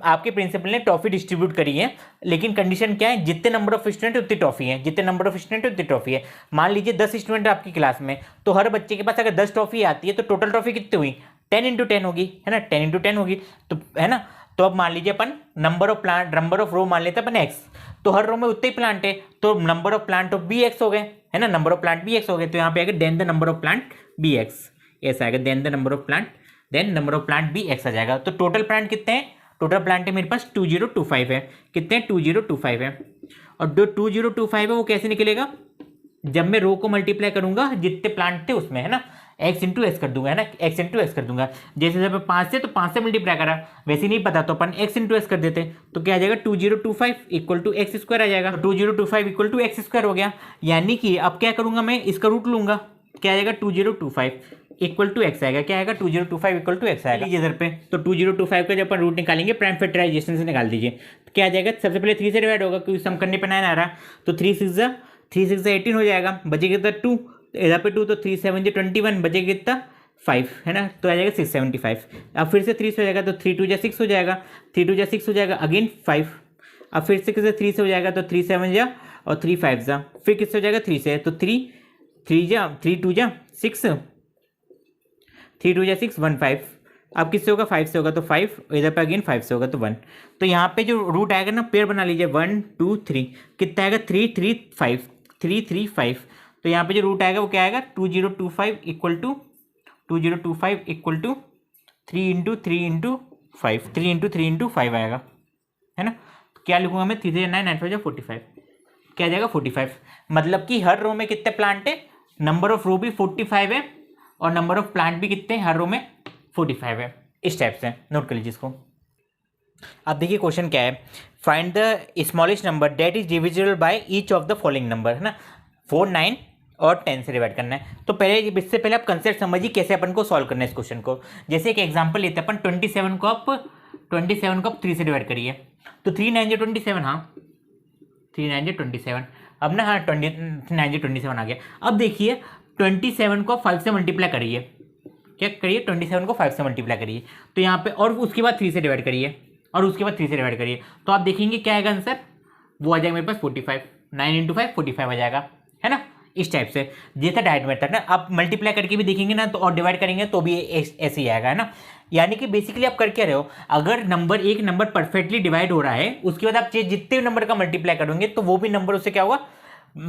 आपके प्रिंसिपल ने टॉफी डिस्ट्रीब्यूट करी है, लेकिन कंडीशन क्या है, जितने नंबर ऑफ स्टूडेंट उतनी टॉफी है, जितने नंबर ऑफ स्टूडेंट उतनी टॉफी है। मान लीजिए 10 स्टूडेंट आपकी क्लास में, तो हर बच्चे के पास अगर 10 टॉफी आती है तो टोटल टॉफी कितनी हुई, 10 × 10 होगी, है ना, 10 × 10 होगी, तो है ना। तो अब मान लीजिए अपन नंबर ऑफ रो मान लेते हैं अपन एक्स, तो हर रो में उतने ही प्लांट है, तो number of plant of B X हो गए, है ना, number of plant B X हो गए। तो यहाँ पे आएगा then the number of plant B X, ऐसा आएगा, then the number of plant, then number of plant B X आ जाएगा। तो टोटल प्लांट कितने हैं, टोटल प्लांट है मेरे पास 2025 है, कितने 2025 है। और जो 2025 है वो कैसे निकलेगा, जब मैं रो को मल्टीप्लाई करूंगा जितने प्लांट थे उसमें, है ना, x × x कर दूंगा, है ना, x × x कर दूंगा। जैसे जब 5 से तो 5 से मल्टीप्लाई करा, वैसे नहीं पता तो अपन x × x कर देते, तो क्या आ जाएगा 2025 इक्वल टू x² आ जाएगा। 2025 इक्वल टू x² हो गया, यानी कि अब क्या करूंगा मैं, इसका रूट लूंगा, क्या आएगा 2025 इक्वल टू एक्स आएगा, क्या आएगा 2025 इक्वल टू एक्स आएगा। लीजिए इधर पे, तो 2025 का जब अपन रूट निकालेंगे प्राइम फैक्टराइजेशन से निकाल दीजिए, तो क्या आ जाएगा, सबसे पहले 3 से डिवाइड होगा क्योंकि सम करने पे 9 आ रहा, तो 3 6 18 हो जाएगा, बचेगा कितना 2, इधर पे 2, तो 3 7 21, बचेगा कितना 5, है ना, तो आ जाएगा 675। अब फिर से 3 से हो जाएगा तो 3 2 6 हो जाएगा, 3 2 6 हो जाएगा, अगेन 5। अब फिर से किससे 3 से हो जाएगा तो 3 7 जा और 3 5 जा, फिर किससे हो जाएगा 3 से, तो 3 2 6, 3 2 6 1 5। अब किससे होगा 5 से होगा तो 5, इधर पे अगेन 5 से होगा तो 1। तो यहाँ पे जो रूट आएगा ना, पेयर बना लीजिए 1 2 3, कितना आएगा 3 3 5, 3 3 5। तो यहाँ पे जो रूट आएगा वो क्या आएगा 2025 इक्वल टू 3 × 3 × 5, 3 × 3 × 5 आएगा, है ना। तो क्या लिखूंगा मैं 3 9 9 5 45, क्या आ जाएगा 45। मतलब कि हर रो में कितने प्लांट है, नंबर ऑफ रो भी 45 है और नंबर ऑफ प्लांट भी कितने हैं, हर रो में 45 है, इस टाइप से नोट कर लीजिए इसको। अब देखिए क्वेश्चन क्या है, find the smallest number that is divisible by each of the following number, है ना, 4 9 और 10 से डिवाइड करना है। तो पहले इससे पहले आप कंसेप्ट समझिए कैसे अपन को सॉल्व करना है इस क्वेश्चन को। जैसे एक एग्जांपल लेते हैं अपन, 27 को आप 3 से डिवाइड करिए, तो 3 9 27, हाँ 3 9 27, अब ना हाँ 9 27 आ गया। अब देखिए 27 को 5 से मल्टीप्लाई करिए, क्या करिए 27 को 5 से मल्टीप्लाई करिए, तो यहाँ पे और उसके बाद 3 से डिवाइड करिए और उसके बाद 3 से डिवाइड करिए, तो आप देखेंगे क्या आएगा आंसर, वो आ जाएगा मेरे पास 45, 9 × 5 45 आ जाएगा, है ना, इस टाइप से। जैसा डायरेक्ट मेथड ना, आप मल्टीप्लाई करके भी देखेंगे ना तो और डिवाइड करेंगे तो भी ऐसे ही आएगा, है ना। यानी कि बेसिकली आप कर क्या रहे हो, अगर एक नंबर परफेक्टली डिवाइड हो रहा है, उसके बाद आप जितने नंबर का मल्टीप्लाई करोगे तो वो भी नंबर उससे क्या होगा,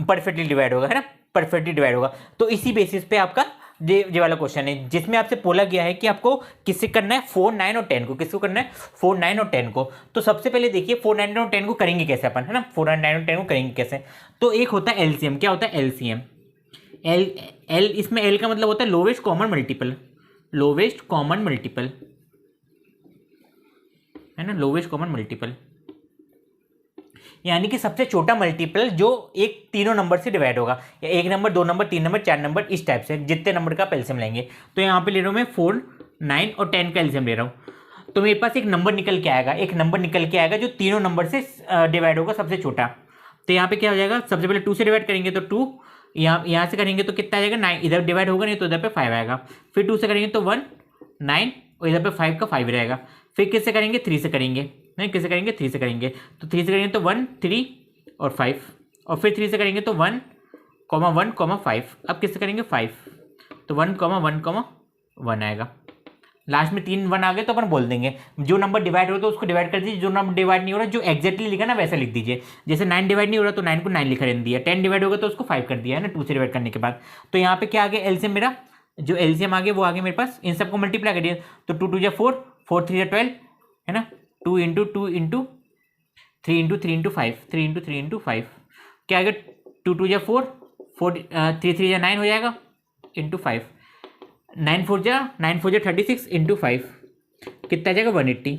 परफेक्टली डिवाइड होगा, है ना, परफेक्टली डिवाइड होगा। तो इसी बेसिस पे आपका ये वाला क्वेश्चन है जिसमें आपसे बोला गया है कि आपको किससे करना है 4, 9 और 10 को। किसको करना है 4, 9 और 10 को। तो सबसे पहले देखिए 4, 9 और 10 को करेंगे कैसे अपन, है ना। 4, 9 और 10 को करेंगे कैसे, तो एक होता है एलसीएम। क्या होता है एलसीएम? एल इसमें एल का मतलब होता है lowest common multiple, lowest common multiple, है ना, लोवेस्ट कॉमन मल्टीपल, यानी कि सबसे छोटा मल्टीपल जो एक तीनों नंबर से डिवाइड होगा, या एक नंबर, दो नंबर, तीन नंबर, चार नंबर, इस टाइप से जितने नंबर का एलसीएम लेंगे। तो यहाँ पे ले रहा हूँ मैं 4, 9 और 10 का एलसीएम ले रहा हूँ। तो मेरे पास एक नंबर निकल के आएगा, एक नंबर निकल के आएगा जो तीनों नंबर से डिवाइड होगा सबसे छोटा। तो यहाँ पे क्या हो जाएगा, सबसे पहले 2 से डिवाइड करेंगे तो 2, यहाँ से करेंगे तो कितना आ जाएगा 9, इधर डिवाइड होगा नहीं तो इधर पे 5 आएगा। फिर 2 से करेंगे तो 1, 9 और इधर पे 5 का 5 रहेगा। फिर किससे करेंगे 3 से करेंगे, नहीं किससे करेंगे 3 से करेंगे। तो 3 से करेंगे तो 1, 3 और 5, और फिर 3 से करेंगे तो 1, 1, 5। अब किससे करेंगे 5, तो 1, 1, 1 आएगा। लास्ट में 3 1 आ गए तो अपन बोल देंगे जो नंबर डिवाइड हो तो उसको डिवाइड कर दीजिए, जो नंबर डिवाइड नहीं हो रहा जो एक्जैक्टली लिखा ना वैसा लिख दीजिए। जैसे 9 डिवाइड नहीं हो रहा तो 9 को 9 लिखा रहने दिया, 10 डिवाइड होगा तो उसको 5 कर दिया, है ना, 2 से डिवाइड करने के बाद। तो यहाँ पे क्या आ गया एलसीएम, मेरा जो एलसीएम आ गया वो आ गया मेरे पास, इन सबको मल्टीप्लाई कर दिया तो 2 2 4, 4 3 12, है ना, 2 into 2 into 3 into 3 into 5, 3 into 3 into 5 क्या आएगा, 2 2 4, 3 3 9 हो जाएगा इंटू 5, 9 4 36 इंटू 5 कितना आ जाएगा 180।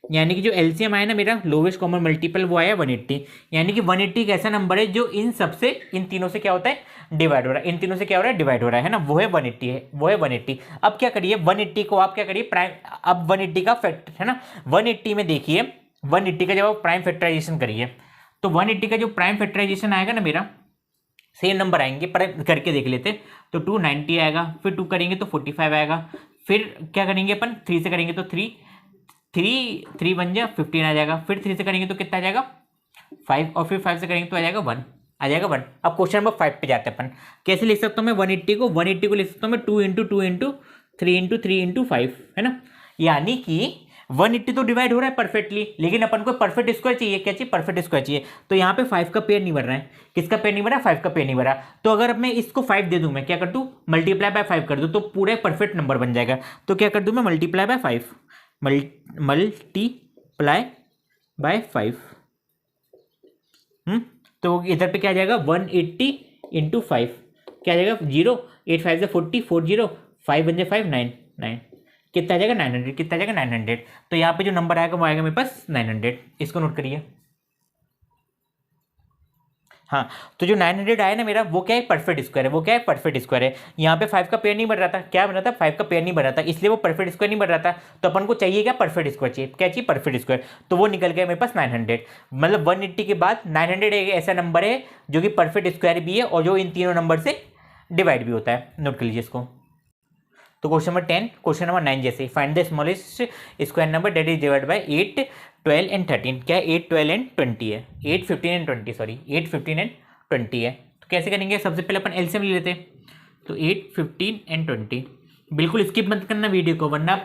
यानी कि जो एलसीएम आया ना मेरा लोवेस्ट कॉमन मल्टीपल वो आया 180। यानी कि 180 एक ऐसा नंबर है जो इन सबसे, इन तीनों से क्या होता है डिवाइड हो रहा है, इन तीनों से क्या हो रहा है डिवाइड हो रहा है ना, वो है 180 है, वो है 180। अब क्या करिए 180 को आप क्या करिए प्राइम, अब 180 का फैक्टर है ना, 180 में देखिए 180 का जब आप प्राइम फैक्टराइजेशन करिए तो 180 का जो प्राइम फैक्टराइजेशन आएगा ना मेरा, सेम नंबर आएंगे पर करके देख लेते। तो 290 आएगा, फिर 2 करेंगे तो 45 आएगा, फिर क्या करेंगे अपन 3 से करेंगे तो 3 बन जाए 15 आ जाएगा, फिर 3 से करेंगे तो कितना आ जाएगा 5, और फिर 5 से करेंगे तो आ जाएगा 1, आ जाएगा 1। अब क्वेश्चन नंबर 5 पे जाते हैं अपन। कैसे लिख सकता हूँ मैं 180 को लिख सकता हूँ मैं 2 इंटू 2 इंटू 3 इंटू 3 इंटू 5, है ना। यानी कि 180 तो डिवाइड हो रहा है परफेक्टली, लेकिन अपन को परफेक्ट स्क्वायर चाहिए। क्या चाहिए परफेक्ट स्क्वायर चाहिए। तो यहाँ पे 5 का पेयर नहीं बन रहा है, किसका पेयर नहीं बन रहा, 5 का पेयर नहीं बन रहा। तो अगर मैं इसको 5 दे दूं, मैं क्या कर दूं मल्टीप्लाई बाय 5 कर दूं तो पूरा परफेक्ट नंबर बन जाएगा। तो क्या कर दूं मैं मल्टीप्लाई बाय 5, मल्टीप्लाई बाय 5, तो इधर पे क्या आ जाएगा 180 इंटू 5 क्या आ जाएगा 0, 8 5 से 40, 40 5 बन जाए 5 9 9 कितना आ जाएगा 900, कितना आ जाएगा 900। तो यहाँ पे जो नंबर आएगा वो आएगा मेरे पास 900, इसको नोट करिए। हाँ, तो जो 900 आया ना मेरा वो क्या है परफेक्ट स्क्वायर है, वो क्या है परफेक्ट स्क्वायर है। यहाँ पे 5 का पेयर नहीं बन रहा था, क्या बन रहा था 5 का पेयर नहीं बन रहा था, इसलिए वो परफेक्ट स्क्वायर नहीं बन रहा था। तो अपन को चाहिए क्या परफेक्ट स्क्वायर चाहिए, क्या चाहिए परफेक्ट स्क्वायर। तो वो निकल गया मेरे पास 900, मतलब 180 के बाद 900 एक ऐसा नंबर है जो कि परफेक्ट स्क्वायर भी है और जो इन तीनों नंबर से डिवाइड भी होता है। नोट कर लीजिए इसको। तो क्वेश्चन नंबर 10, क्वेश्चन नंबर 9 जैसे find the smallest square number that is divide by 8, 12 and 13। क्या है 8, 12 एंड 20 है, 8, 15 एंड 20, सॉरी 8, 15 एंड 20 है। तो कैसे करेंगे, सबसे पहले अपन एलसीएम ले लेते हैं। तो 8, 15 एंड 20, बिल्कुल स्किप मत करना वीडियो को वरना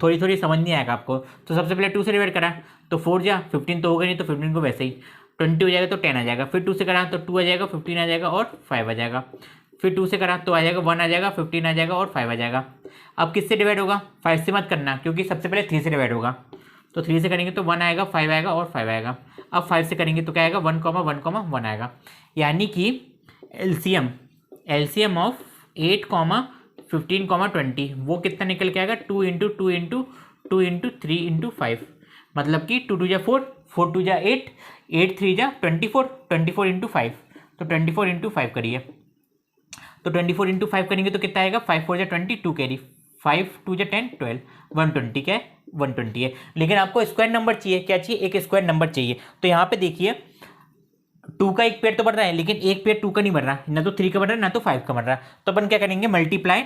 थोड़ी थोड़ी समझ नहीं आएगा आपको। तो सबसे पहले 2 से डिवाइड करा तो 4 जा 15 तो होगा नहीं, तो 15 को वैसे ही 20 हो जाएगा तो 10 आ जाएगा। फिर 2 से करा तो 2 आ जाएगा, 15 आ जाएगा और 5 आ जाएगा। फिर 2 से करा तो आ जाएगा 1 आ जाएगा, 15 आ जाएगा और 5 आ जाएगा। अब किससे डिवाइड होगा 5 से मत करना क्योंकि सबसे पहले 3 से डिवाइड होगा। तो 3 से करेंगे तो 1 आएगा, 5 आएगा और 5 आएगा। अब 5 से करेंगे तो क्या आएगा 1, 1 आएगा। यानी कि एलसीएम ऑफ 8, 15, 20 वो कितना निकल के आएगा 2 इंटू 2 इंटू 2 इंटू 3 इंटू 5, मतलब कि 2 2 जा 4, 4 2 जा 8, 8 3 जा 24, 24 इंटू 5। तो 24 इंटू 5 करिए, तो 24 इंटू 5 करेंगे तो कितना आएगा 5 4 जा 20, 2 कैरी, 5 2 जा 10, 12, 120 क्या है 120 है। लेकिन आपको स्क्वायर नंबर चाहिए, क्या चाहिए एक स्क्वायर नंबर चाहिए। तो यहाँ पे देखिए 2 का एक पेयर तो बन रहा है लेकिन एक पेयर 2 का नहीं बन रहा, ना तो 3 का बन रहा है ना तो 5 का बन रहा है। तो अपन क्या करेंगे मल्टीप्लाई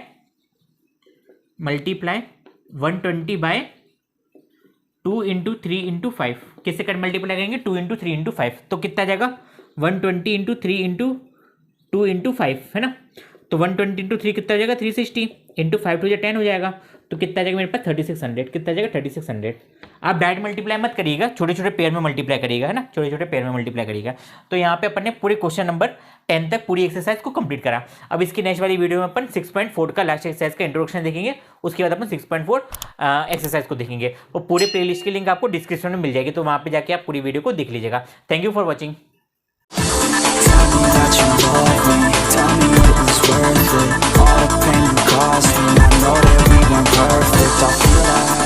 120 बाय 2 इंटू 3 इंटू 5, किससे कर मल्टीप्लाई करेंगे 2 इंटू 3 इंटू 5। तो कितना आ जाएगा 120 इंटू 3 इंटू 2 इंटू 5, है ना। तो 120 इंटू 3 कितना हो जाएगा 360 इंटू 5 2 10 हो जाएगा। तो कितना आ जाएगा मेरे पास 3600, कितना आ जाएगा 3600। आप डायरेक्ट मल्टीप्लाई मत करिएगा, छोटे छोटे पेयर में मल्टीप्लाई करिएगा, है ना, छोटे छोटे पेयर में मल्टीप्लाई करिएगा। तो यहाँ पे अपन ने पूरे क्वेश्चन नंबर 10 तक पूरी एक्सरसाइज को कंप्लीट करा। अब इसकी नेक्स्ट वाली वीडियो में अपन 6.4 का लास्ट एक्सरसाइज का इंट्रोडक्शन देखेंगे, उसके बाद अपन 6.4 एक्सरसाइज को देखेंगे। और पूरे प्लेलिस्ट की लिंक आपको डिस्क्रिप्शन में मिल जाएगी, तो वहाँ पे जाके आप पूरी वीडियो को देख लीजिएगा। Thank you for watching. Tell me that you love me, tell me it was worth it. All the pain you caused me, I know that we weren't perfect. I feel like